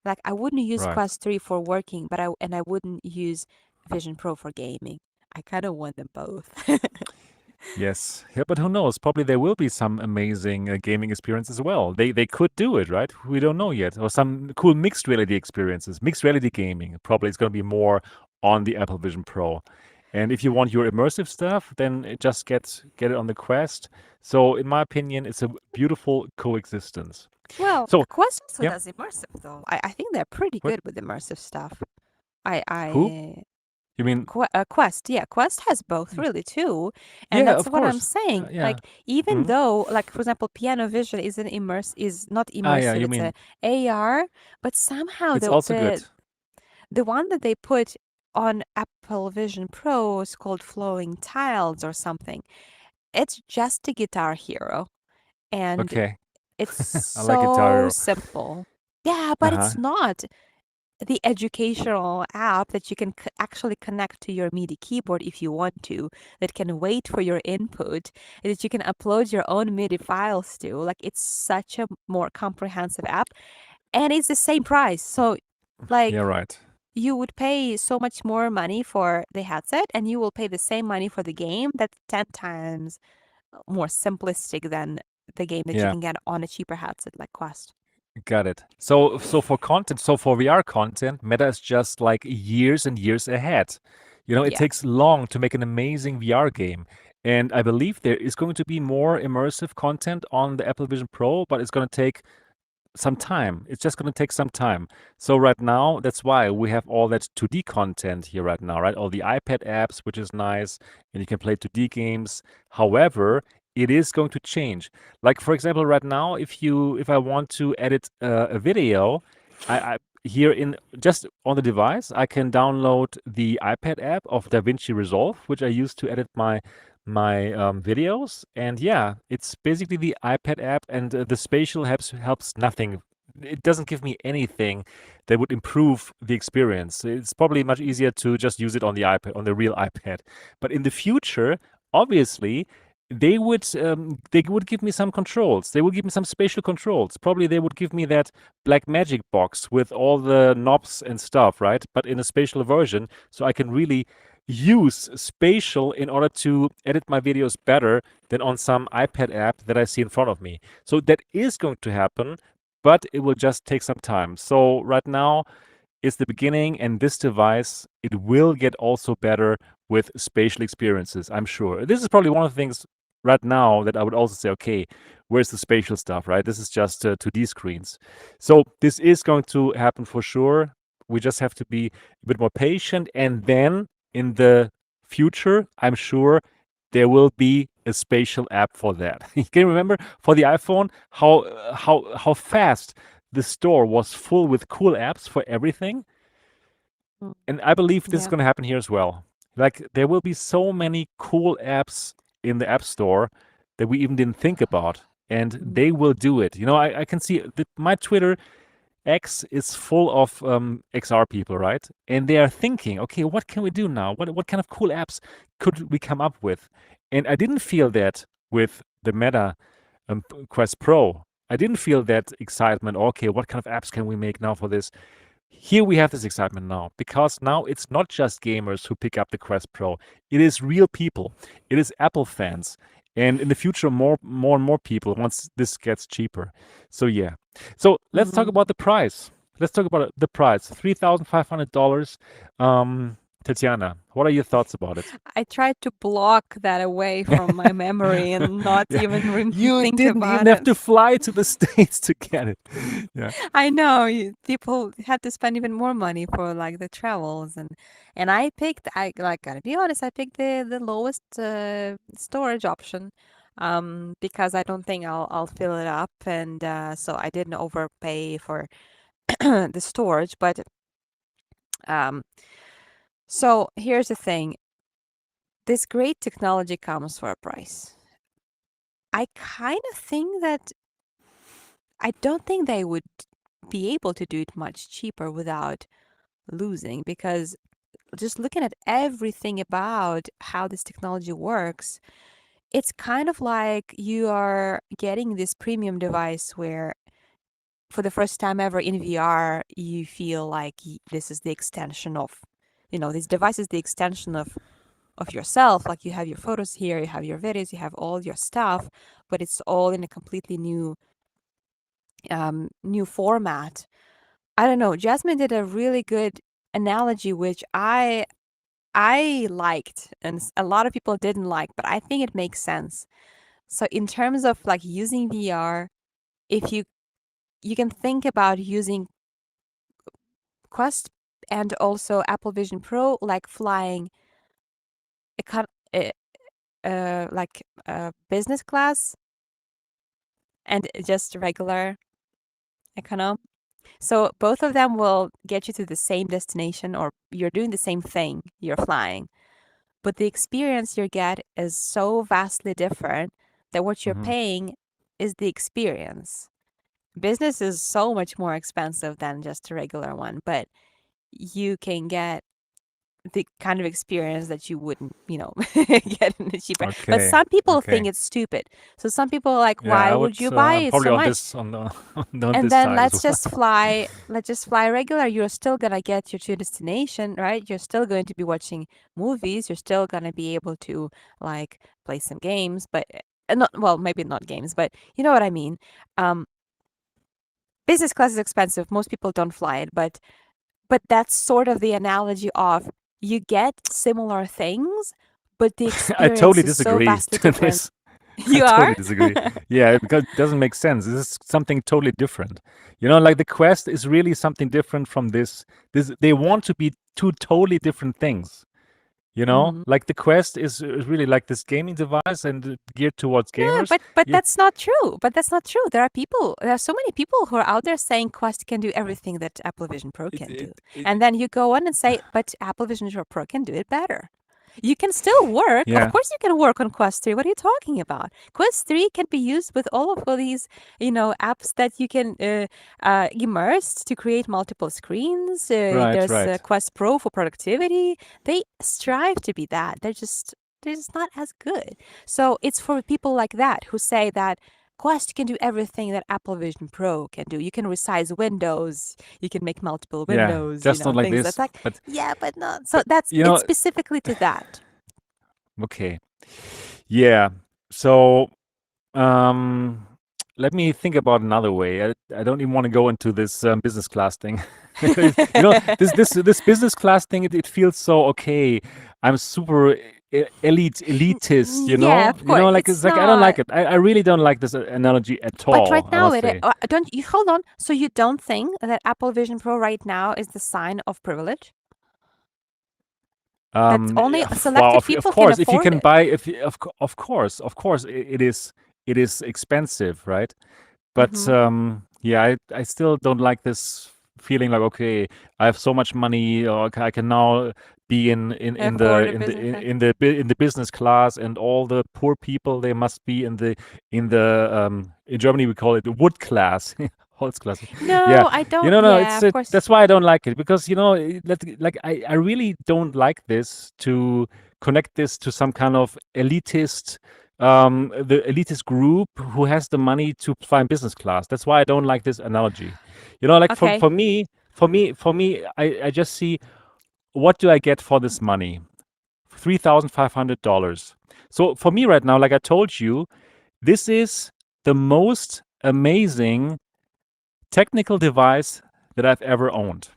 Like, I wouldn't use Right. Quest 3 for working, but I wouldn't use Vision Pro for gaming. I kind of want them both. Yes. Yeah, but who knows? Probably there will be some amazing gaming experience as well. They could do it, right? We don't know yet. Or some cool mixed reality experiences. Mixed reality gaming. Probably it's going to be more on the Apple Vision Pro. And if you want your immersive stuff, then just get it on the Quest. So in my opinion, it's a beautiful coexistence. Well, So, Quest also yeah. does immersive though. I think they're pretty What? good with immersive stuff. I Who? I You mean? Quest, yeah, Quest has both really too, and Yeah, that's of what I'm course. saying. Yeah. Like even Hmm. though, like for example, Piano Vision is not Yeah. immersive; You it's a mean AR, but somehow it's also good. the one that they put on Apple Vision Pro is called Flowing Tiles or something. It's just a Guitar Hero, and Okay. it's I like Guitar so Hero. simple. Yeah, but Uh-huh. it's not the educational app that you can actually connect to your MIDI keyboard if you want to, that can wait for your input, that you can upload your own MIDI files to. Like it's such a more comprehensive app, and it's the same price. So, Yeah, like, right. you would pay so much more money for the headset, and you will pay the same money for the game. That's 10 times more simplistic than the game that you Yeah. can get on a cheaper headset like Quest. Got it. So for content, so for VR content, Meta is just like years and years ahead. You know, it Yeah. takes long to make an amazing VR game. And I believe there is going to be more immersive content on the Apple Vision Pro, but it's going to take some time. It's just going to take some time. So right now, that's why we have all that 2D content here right now, right? All the iPad apps, which is nice, and you can play 2D games. However, it is going to change. Like for example, right now, if I want to edit a video, I here in just on the device, I can download the iPad app of DaVinci Resolve, which I use to edit my videos. And yeah, it's basically the iPad app, and the spatial helps nothing. It doesn't give me anything that would improve the experience. It's probably much easier to just use it on the iPad, on the real iPad. But in the future, obviously, they would give me some controls. They would give me some spatial controls. Probably they would give me that black magic box with all the knobs and stuff, right? But in a spatial version, so I can really use spatial in order to edit my videos better than on some iPad app that I see in front of me. So that is going to happen, but it will just take some time. So right now is the beginning, and this device, it will get also better with spatial experiences, I'm sure. This is probably one of the things right now that I would also say, okay, where's the spatial stuff, right? This is just 2D screens. So this is going to happen for sure. We just have to be a bit more patient, and then in the future, I'm sure there will be a spatial app for that. You can remember for the iPhone how fast the store was full with cool apps for everything. Mm. And I believe this is Yeah. going to happen here as well. Like there will be so many cool apps in the App Store that we even didn't think about, and Mm. they will do it. You know, I can see my Twitter X is full of XR people, right? And they are thinking, okay, what can we do now? What kind of cool apps could we come up with? And I didn't feel that with the Meta Quest Pro. I didn't feel that excitement. Okay, what kind of apps can we make now for this? Here we have this excitement now because now it's not just gamers who pick up the Quest Pro. It is real people. It is Apple fans. And in the future, more and more people once this gets cheaper. So yeah. So let's talk Mm. about the price. Let's talk about the price. $3,500. Tatiana, what are your thoughts about it? I tried to block that away from my memory and not Yeah. even You think didn't about even have it. to fly to the States to get it. Yeah. I know people had to spend even more money for like the travels, and I picked, I like gotta be honest, I picked the lowest storage option, because I don't think I'll fill it up, and so I didn't overpay for the storage. But um, so here's the thing: this great technology comes for a price. I kind of think that I don't think they would be able to do it much cheaper without losing, because just looking at everything about how this technology works, it's kind of like you are getting this premium device where for the first time ever in VR, you feel like this is the extension of, this device is the extension of yourself. Like you have your photos here, you have your videos, you have all your stuff, but it's all in a completely new format. I don't know. Jasmine did a really good analogy, which I liked, and a lot of people didn't like, but I think it makes sense. So in terms of like using VR, if you can think about using Quest and also Apple Vision Pro, like flying econ- uh, business class and just regular economy. So both of them will get you to the same destination, or you're doing the same thing, you're flying. But the experience you get is so vastly different that what you're Hmm. paying is the experience. Business is so much more expensive than just a regular one, but you can get the kind of experience that you wouldn't, get in the cheaper. But Okay. some people think Okay. it's stupid. So some people are like, Yeah, why I would would. you buy I'm it probably so on much? this on the on And this then side as well. let's just fly regular. You're still gonna get you to your destination, right? You're still going to be watching movies. You're still gonna be able to like play some games, but not, well, maybe not games, but you know what I mean. Um, Business class is expensive. Most people don't fly it, but that's sort of the analogy of you get similar things, but the I experience totally is so disagree vastly to different. this. I You are? totally disagree. Yeah, because it doesn't make sense. This is something totally different. Like the Quest is really something different from this. This they want to be two totally different things. Mhm. Like the Quest is really like this gaming device and geared towards No, gamers. but You, that's not true. But that's not true. There are so many people who are out there saying Quest can do everything that Apple Vision Pro it, can it, do. it, And then you go on and say, but Apple Vision Pro can do it better. You can still work. Of yeah, course, you can work on Quest 3. What are you talking about? Quest 3 can be used with all of these, apps that you can immerse to create multiple screens. right, There's right. Quest Pro for productivity. They strive to be that. They're just not as good. So it's for people like that who say that Quest can do everything that Apple Vision Pro can do. You can resize windows, you can make multiple Yeah, windows, just not like things that's this. like, But yeah, but not. So but that's you it's know, specifically to that. okay. Yeah. So Um, let me think about another way. I don't even want to go into this business class thing. This business class thing. It feels so okay. I'm super elitist. Yeah, of course. Like It's it's like I don't like not. it. I really don't like this analogy at But right all. I now, must say. don't you hold on? So you don't think that Apple Vision Pro right now is the sign of privilege? That's only Yeah, well, selected of people can course, if you afford can it. buy, if you- of course, it is expensive, right? But Hmm. yeah, I still don't like this feeling like okay, I have so much money, or I can now be Afford a business class. in the business class, and all the poor people they must be in Germany we call it the wood class, Holzklasse. Yeah, No, I don't. no, Yeah, it's of course. that's why I don't like it because like I really don't like this to connect this to some kind of elitist the elitist group who has the money to fly in business class. That's why I don't like this analogy. Like Okay. I just see what do I get for this money? $3,500. So for me right now, like I told you, this is the most amazing technical device that I've ever owned.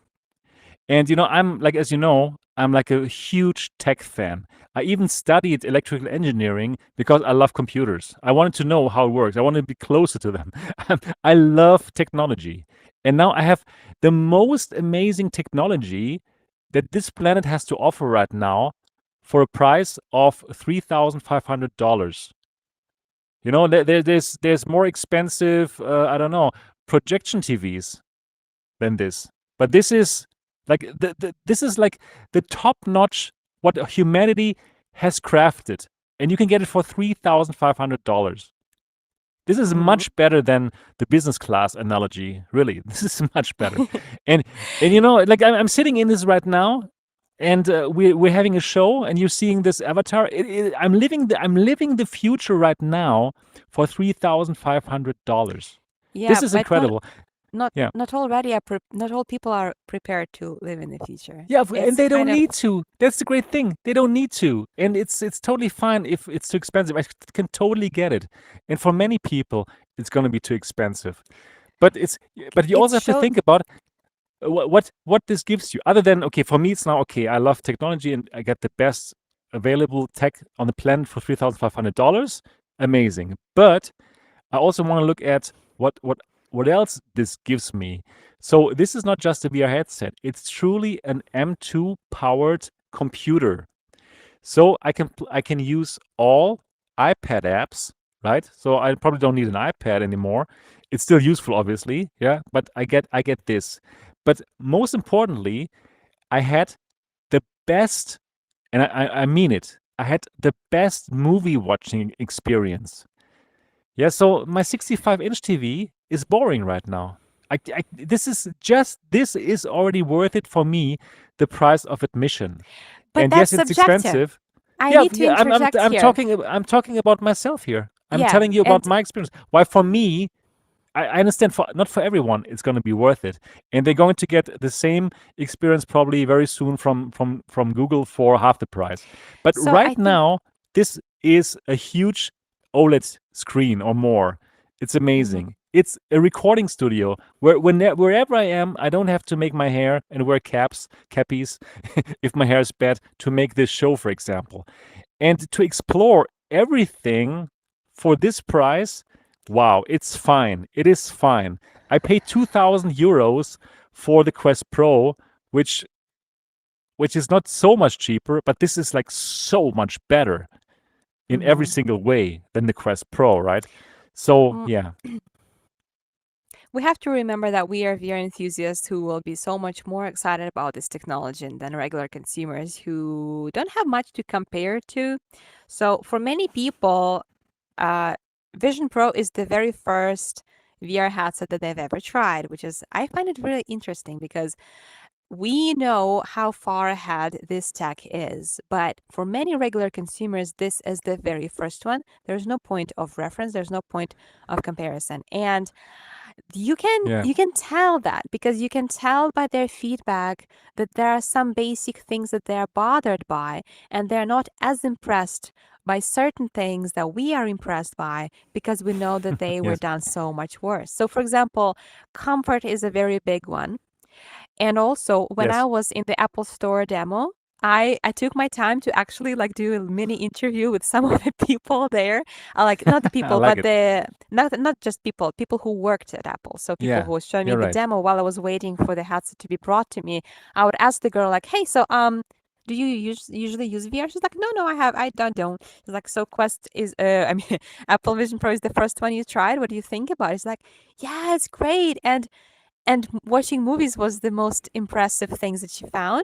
And I'm like, as you know, I'm like a huge tech fan. I even studied electrical engineering because I love computers. I wanted to know how it works. I want to be closer to them. I love technology. And now I have the most amazing technology that this planet has to offer right now for a price of $3,500. There's more expensive, I don't know, projection TVs than this. But this is like this is like the top notch what humanity has crafted, and you can get it for $3,500. This is Hmm. much better than the business class analogy. Really, this is much better. And like I'm sitting in this right now, and we're having a show, and you're seeing this avatar. I'm living the future right now for $3,500. Yeah, This is but not incredible. not Yeah. not already. Not all people are prepared to live in the future. Yeah, and It's they kind don't of need to. That's the great thing. They don't need to, and it's totally fine if it's too expensive. I can totally get it, and for many people, it's going to be too expensive. But you it's also have to show. think about what this gives you. Other than okay, for me, it's now okay. I love technology, and I get the best available tech on the planet for $3,500. Amazing, but I also want to look at what else this gives me. So this is not just a VR headset. It's truly an M2 powered computer. So I can use all iPad apps, right? So I probably don't need an iPad anymore. It's still useful, obviously, yeah. But I get this. But most importantly, I had the best, and I mean it. I had the best movie watching experience. Yeah. So my 65-inch TV is boring right now. This is already worth it for me, the price of admission. But And that's yes, it's subjective. expensive. I Yeah, need to yeah. interject here. I'm talking about myself here. I'm Yeah, telling you about and my experience. Why for me, I understand for not for everyone it's going to be worth it, and they're going to get the same experience probably very soon from Google for half the price. But so I right think. now, this is a huge OLED screen or more. It's Mhm. amazing. It's a recording studio wherever I am, I don't have to make my hair and wear cappies, if my hair is bad to make this show, for example, and to explore everything for this price. Wow, it's fine. It is fine. I paid 2,000 euros for the Quest Pro, which which is not so much cheaper, but this is like so much better in every Mhm. single way than the Quest Pro, right? So Mm, yeah, We have to remember that we are VR enthusiasts who will be so much more excited about this technology than regular consumers who don't have much to compare to. So, for many people, uh, Vision Pro is the very first VR headset that they've ever tried, which is, I find it really interesting because we know how far ahead this tech is. But for many regular consumers, this is the very first one. There's no point of reference, there's no point of comparison. And you can yeah, you can tell that because you can tell by their feedback that there are some basic things that they're bothered by, and they're not as impressed by certain things that we are impressed by because we know that they were yes, done so much worse. So for example, comfort is a very big one. And also, when I yes. was in the Apple Store demo, I took my time to actually like do a mini interview with some of the people there. Like not the I people, like but it. the not just people who worked at Apple. So people Yeah, who was showing me you're the right. demo while I was waiting for the headset to be brought to me. I would ask the girl like, "Hey, so do you usually use VR?" She's like, "No, I don't." She's like, "So Quest is I mean Apple Vision Pro is the first one you tried. What do you think about it?" It's like, "Yeah, it's great." And watching movies was the most impressive things that she found.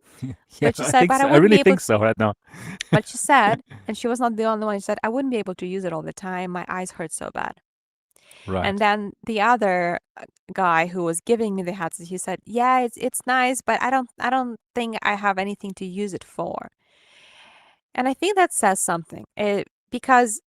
Yeah, But she I said, think but I so. I wouldn't really be able, think so right now. but she said, and she was not the only one, she said, I wouldn't be able to use it all the time. My eyes hurt so bad. And Right. then the other guy who was giving me the headset, he said, yeah, it's nice, but I don't think I have anything to use it for. And I think that says something. Because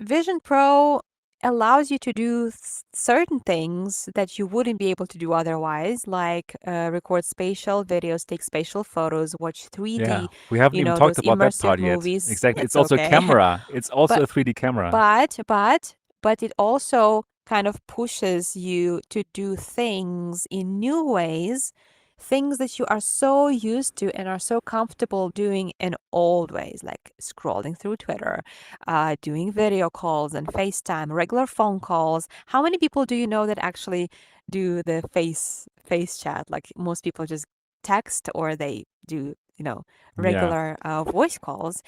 Vision Pro allows you to do certain things that you wouldn't be able to do otherwise, like record spatial videos, take spatial photos, watch Yeah, 3D, we haven't even talked those about that immersive part yet. movies. Exactly. It's It's also a okay. camera. It's also But a 3D camera. but it also kind of pushes you to do things in new ways, things that you are so used to and are so comfortable doing in old ways, like scrolling through Twitter, doing video calls and FaceTime, regular phone calls. How many people do you know that actually do the face chat? Like most people just text or they do, Yeah. regular voice calls,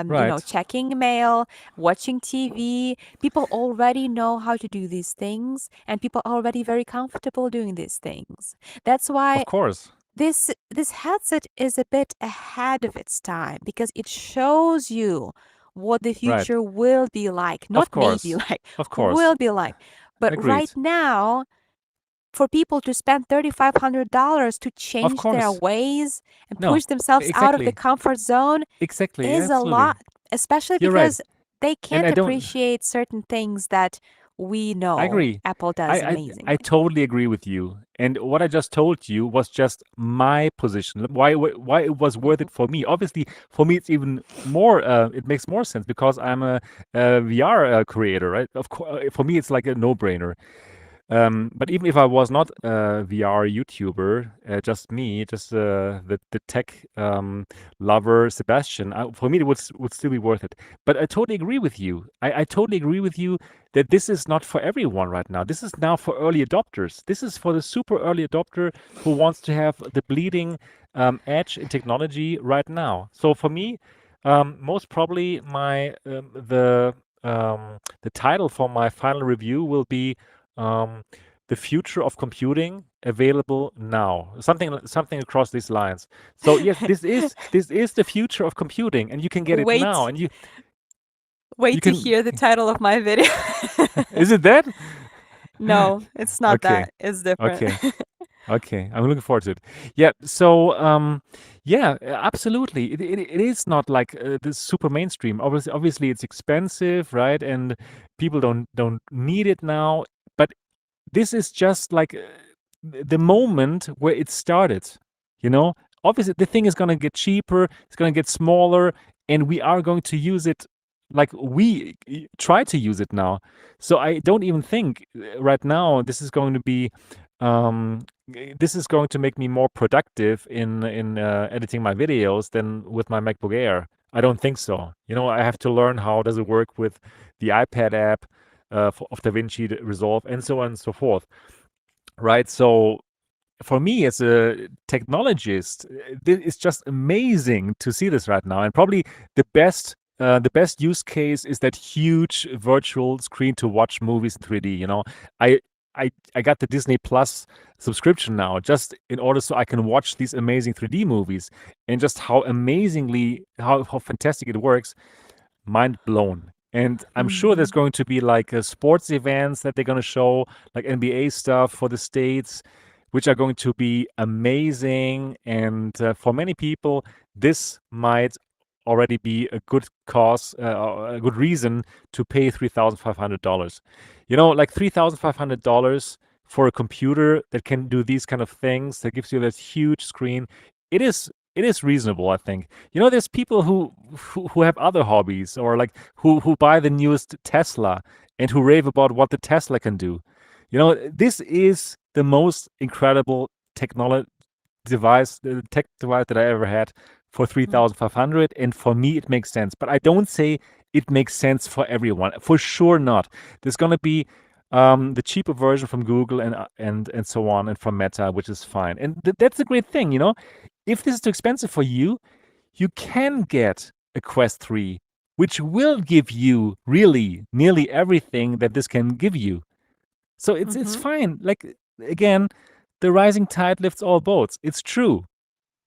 Right. checking mail, watching TV. People already know how to do these things, and people are already very comfortable doing these things. That's why Of course. this headset is a bit ahead of its time because it shows you what the Right. future will be like, not Of maybe course. like, Of course. will be like. But Agreed. right now, for people to spend $3,500 to Of change their course. ways and No. push themselves out of the Exactly. comfort zone Exactly. is a Absolutely. lot, especially You're right. because they And I can't don't appreciate certain things that we I know agree. Apple I, does I I amazingly. totally agree with you. And what I just told you was just my position. Why it was worth Mhm. it for me. Obviously, for me, it's even more. It makes more sense because I'm a VR creator, right? Of course, for me, it's like a no-brainer. But even if I was not a VR YouTuber, just me, just the tech lover Sebastian, for me it would still be worth it. But I totally agree with you. I totally agree with you. that this is not for everyone right now. This is now for early adopters. This is for the super early adopter who wants to have the bleeding edge in technology right now. So for me, most probably the title for my final review will be um, the future of computing available now. Something across these lines. So yes, this is the future of computing, and you can get it now, Wait, and you wait to can. hear the title of my video. Is it that? No, it's not Okay, that. It's different. okay. Okay, I'm looking forward to it. Yeah, so yeah, absolutely. It is not like the super mainstream. Obviously, it's expensive, right? And people don't need it now. But this is just like the moment where it started. You know, obviously the thing is gonna get cheaper. It's gonna get smaller, and we are going to use it like we try to use it now. So I don't even think right now this is going to be this is going to make me more productive in editing my videos than with my MacBook Air. I don't think so. You know, I have to learn how does it work with the iPad app of DaVinci Resolve and so on and so forth. Right. So for me as a technologist, it's just amazing to see this right now. And probably the best use case is that huge virtual screen to watch movies in 3D. You know, I I got the Disney Plus subscription now just in order so I can watch these amazing 3D movies, and just how amazingly how fantastic it works, mind blown. And I'm sure there's Mhm. going to be like sports events that they're going to show, like NBA stuff for the States, which are going to be amazing. And for many people, this might already be a good cause, a good reason to pay $3,500. You know, like $3,500 for a computer that can do these kind of things, that gives you this huge screen. It is reasonable, I think. You know, there's people who have other hobbies, or like who buy the newest Tesla and who rave about what the Tesla can do. You know, this is the most incredible tech device that I ever had for Mm. 3,500, and for me it makes sense. But I don't say it makes sense for everyone. For sure not. There's gonna be the cheaper version from Google and so on, and from Meta, which is fine. And that's a great thing, you know. If this is too expensive for you, you can get a Quest 3, which will give you really nearly everything that this can give you. So it's Mhm. fine. Like again, the rising tide lifts all boats. It's true.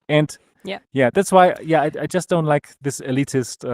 And Yeah. yeah, that's why I just don't like this elitist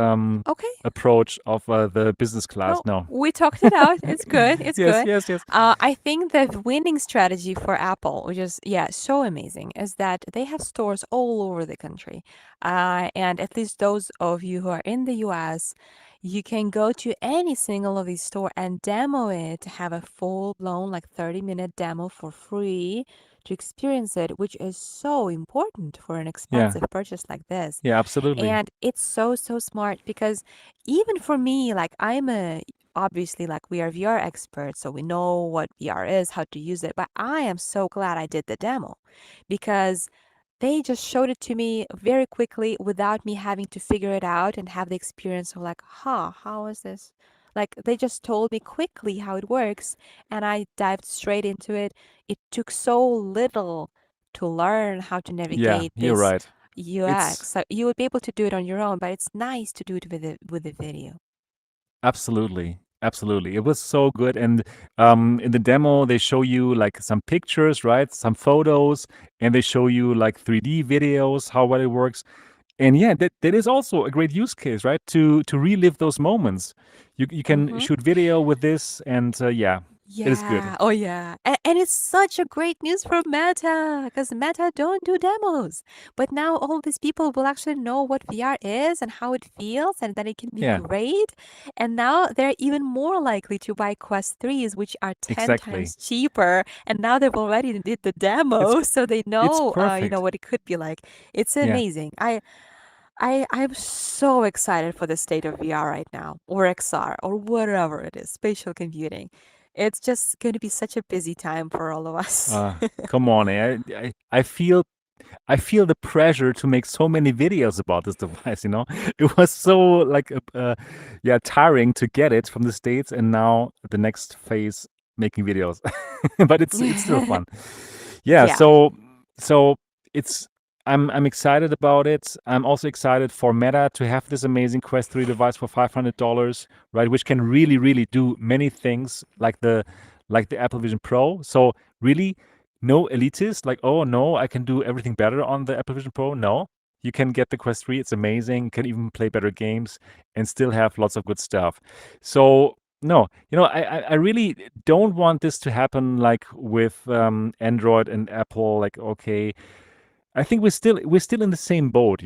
Okay. approach of the business class. No, No. we talked it out. It's good. It's Yes, good. yes, yes. I think the winning strategy for Apple, which is yeah so amazing, is that they have stores all over the country, and at least those of you who are in the U.S., you can go to any single of these store and demo it, have a full blown like 30-minute demo for free to experience it, which is so important for an Yeah. expensive purchase like this. Yeah, absolutely. And it's so, so smart because even for me, like obviously like we are VR experts, so we know what VR is, how to use it. But I am so glad I did the demo because they just showed it to me very quickly without me having to figure it out and have the experience of like, huh, how is this? Like they just told me quickly how it works and I dived straight into it. It took so little to learn how to Yeah, navigate you're this right. It's UX. So you would be able to do it on your own, but it's nice to do it with the video. absolutely, absolutely. It was so good. And in the demo, they show you like some pictures, right? Some photos, and they show you like 3D videos, how well it works. And yeah, that is also a great use case, right? To relive those moments. You can Mm-hmm. shoot video with this, and yeah, it is good. Yeah. Oh, yeah. And it's such a great news for Meta because Meta don't do demos. But now all these people will actually know what VR is and how it feels and that it can be Yeah, great. And now they're even more likely to buy Quest 3s, which are 10 exactly. times cheaper. And now they've already did the It's demo, so they it's know, perfect. what it could be like. It's Yeah. amazing. I'm so excited for the state of VR right now, or XR, or whatever it is, spatial computing. It's just going to be such a busy time for all of us. Come on, I feel I feel the pressure to make so many videos about this device. It was so like yeah, tiring to get it from the States, and now the next phase, making videos. But it's still fun. Yeah, Yeah. so it's I'm excited about it. I'm also excited for Meta to have this amazing Quest 3 device for $500, right? Which can really, really do many things like the Apple Vision Pro. So really, no elitist like, oh no, I can do everything better on the Apple Vision Pro. No, you can get the Quest 3. It's amazing. You can even play better games and still have lots of good stuff. So no, I really don't want this to happen like with Android and Apple. Like, okay, I think we're still in the same boat,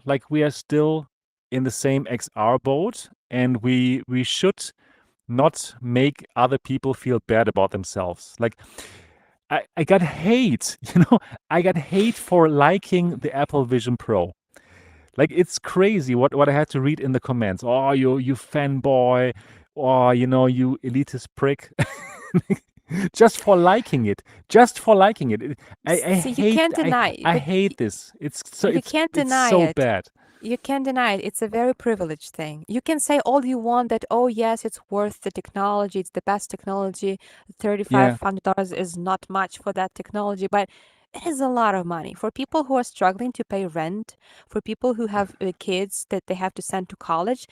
like we are still in the same XR boat, and we should not make other people feel bad about themselves. Like I got hate, I got hate for liking the Apple Vision Pro. Like it's crazy what I had to read in the comments. Oh, you fanboy, or you elitist prick. Just for liking it. Just for liking it. I So you hate can't deny, I but hate this. It's so you it's can't it's deny so it. bad. You can't deny it. It's a very privileged thing. You can say all you want that, oh, yes, it's worth the technology. It's the best technology. Yeah. $3,500 is not much for that technology, but it is a lot of money for people who are struggling to pay rent, for people who have kids that they have to send to college.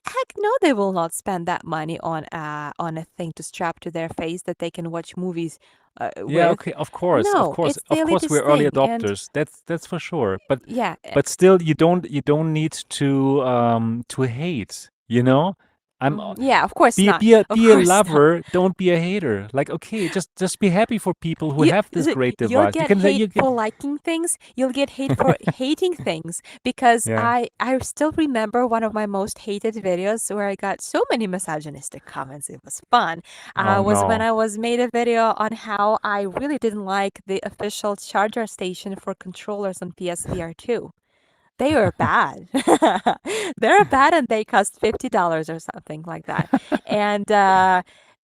Heck no, they will not spend that money on a thing to strap to their face that they can watch movies Yeah, with. okay, of course, of No, course, it's the of course, we're elitist early thing, and adopters. That's for sure. But yeah, but still, you don't need to hate. I'm yeah, of course be not, be a of be a course not. lover. Don't be a hater. Like, okay, just be happy for people who You have this look, great you'll device. You get can say hate you can. for liking things, you'll get hate for hating things, because Yeah. I still remember one of my most hated videos where I got so many misogynistic comments. It was fun. Oh Was when no. I was made a video on how I really didn't like the official charger station for controllers on PSVR 2. They were bad. They're bad, and they cost $50 or something like that.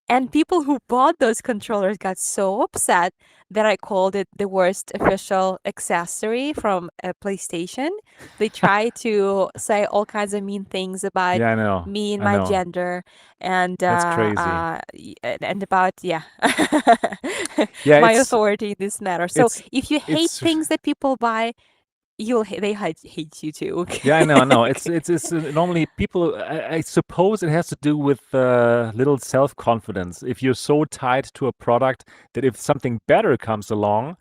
And people who bought those controllers got so upset that I called it the worst official accessory from a PlayStation. They tried to say all kinds of mean things about Yeah, I know. me and I my know. gender, and That's crazy. about, yeah, Yeah, my it's authority in this matter. So it's if you hate it's things that people buy, they hate you too. Yeah, I know, I know. It's Okay. it's it's normally people. I suppose it has to do with little self-confidence. If you're so tied to a product that if something better comes along,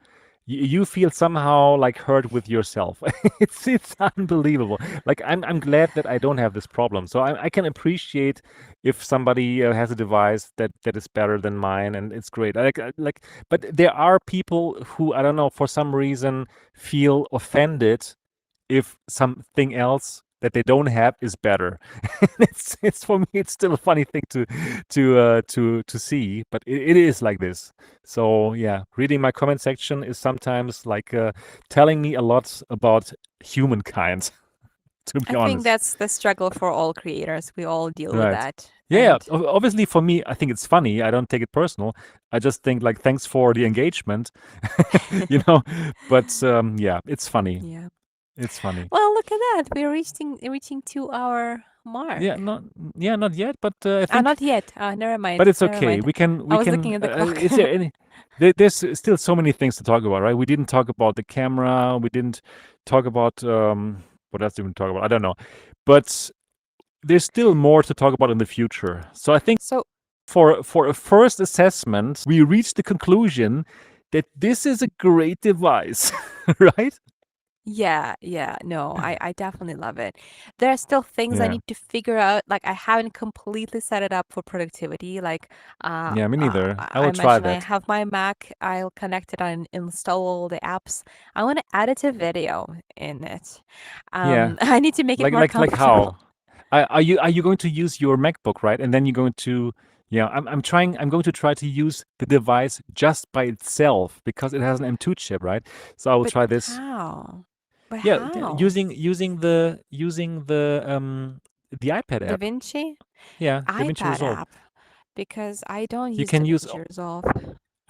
you feel somehow like hurt with yourself. It's unbelievable. Like I'm glad that I don't have this problem. So I can appreciate if somebody has a device that is better than mine, and it's great. Like, but there are people who, I don't know, for some reason feel offended if something else that they don't have is better. It's for me, it's still a funny thing to see, but it is like this. So yeah, reading my comment section is sometimes like telling me a lot about humankind, to I be think honest. that's the struggle for all creators. We all deal with Right. that. Yeah, And obviously for me, I think it's funny. I don't take it personal. I just think like thanks for the engagement, you know. But yeah, it's funny. yeah. It's funny. Well, look at that. We're reaching 2 hour Yeah, mark. not yet, but I think, Not yet. Never but mind. it's Never okay. mind. We can I we was can. looking at the clock. Is there any? There's still so many things to talk about, right? We didn't talk about the camera. We didn't talk about what else did we talk about? I don't know, but there's still more to talk about in the future. So I think So for a first assessment, we reached the conclusion that this is a great device, right? yeah, no, I definitely love it. There are still things I Yeah, need to figure out. Like, I haven't completely set it up for productivity. Like, yeah, me neither. I I will try mentioned I that. have my Mac. I'll connect it and install all the apps. I want to edit a video in it. Yeah, I need to make it more like comfortable. how? Are you going to use your MacBook, right? And then you're going to, yeah, I'm going to try to use the device just by itself because it has an M2 chip, right? So I will But try this. how? But Yeah, how? using the iPad Da app. Vinci? Yeah, DaVinci iPad Resolve. app. Because I don't You use can use DaVinci Resolve.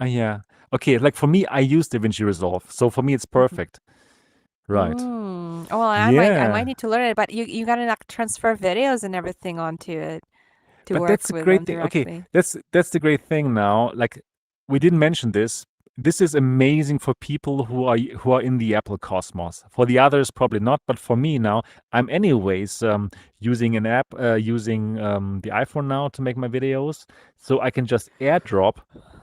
yeah. Okay, like for me, I use DaVinci Resolve, so for me it's Mhm. perfect. Right. Well, I might Yeah. need to learn it, but you gotta like transfer videos and everything onto it to But work that's a with them great thing. Okay, directly. that's the great thing now. Like we didn't mention this. This is amazing for people who are in the Apple cosmos. For the others, probably not. But for me now, I'm anyways using an app, using the iPhone now to make my videos. So I can just AirDrop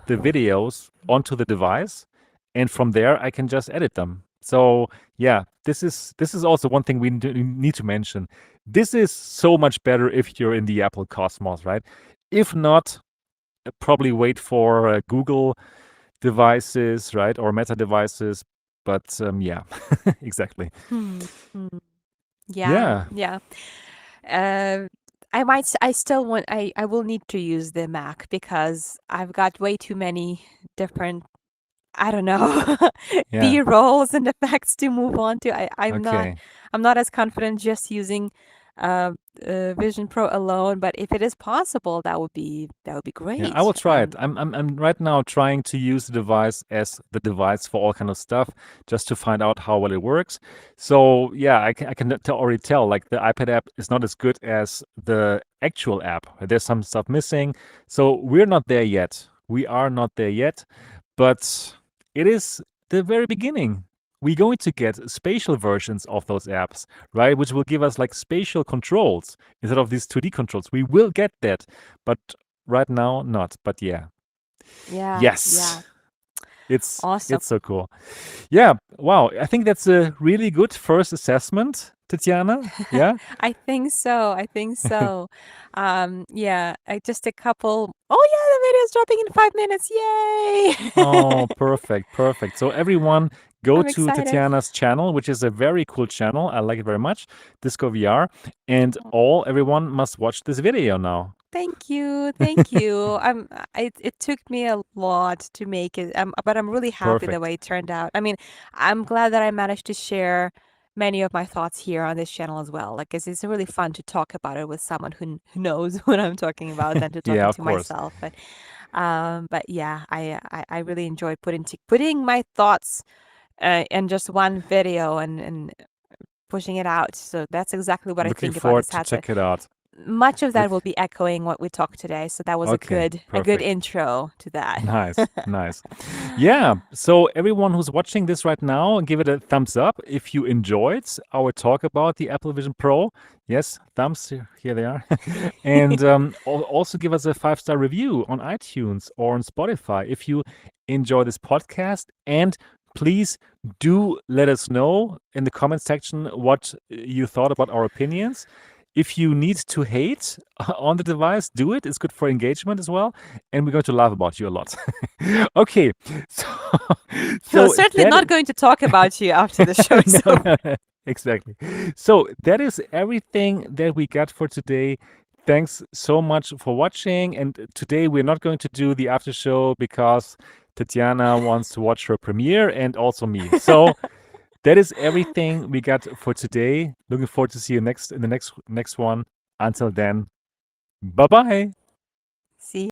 the videos onto the device, and from there I can just edit them. So yeah, this is also one thing we need to mention. This is so much better if you're in the Apple cosmos, right? If not, probably wait for Google devices, right, or Meta devices. But yeah, exactly. Hmm. hmm. Yeah, Yeah, yeah. Uh, I still want, I will need to use the Mac because I've got way too many different, I don't know, yeah. B-rolls and effects to move on to. Okay. I'm not as confident just using uh, Vision Pro alone, but if it is possible, that would be Yeah, I will great. try it. I'm right now trying to use the device as the device for all kind of stuff, just to find out how well it works. So yeah, I can already tell like the iPad app is not as good as the actual app. There's some stuff missing. So we're not there yet. We are not there yet, but it is the very beginning. We're going to get spatial versions of those apps, right? Which will give us like spatial controls instead of these 2D controls. We will get that, but right now, not, but yeah. Yeah, Yes. yeah. It's Awesome. so cool. Yeah. Wow. I think that's a really good first assessment, Tatiana. Yeah. I think so. I think so. Yeah, just a couple. Oh yeah, the video's dropping in 5 minutes. Oh, Yay! perfect. Perfect. So everyone go I'm to excited. Tatiana's channel, which is a very cool channel. I like it very much. Disco VR. And everyone must watch this video now. Thank you, thank you. It took me a lot to make it, but I'm really happy the Perfect. way it turned out. I mean, I'm glad that I managed to share many of my thoughts here on this channel as well. Like, it's really fun to talk about it with someone who knows what I'm talking about than to Yeah, talking of to course. myself. But yeah, I really enjoyed putting my thoughts in just one video and pushing it out. So that's exactly what I Looking think about forward this to headset. check it out. Much of that will Look, be echoing what we talked today, so that was okay, a good perfect. intro to that. Nice, nice. Yeah. So everyone who's watching this right now, give it a thumbs up if you enjoyed our talk about the Apple Vision Pro. Yes, thumbs here they are. And also give us a 5-star review on iTunes or on Spotify if you enjoy this podcast. And please do let us know in the comment section what you thought about our opinions. If you need to hate on the device, do it. It's good for engagement as well, and we're going to laugh about you a lot. Okay, so We're so certainly that not going to talk about you after the show is no, over. no, no, exactly. So that is everything that we got for today. Thanks so much for watching. And today we're not going to do the after show because Tatiana wants to watch her premiere and also me. So that is everything we got for today. Looking forward to see you in the next one. Until then, bye bye. See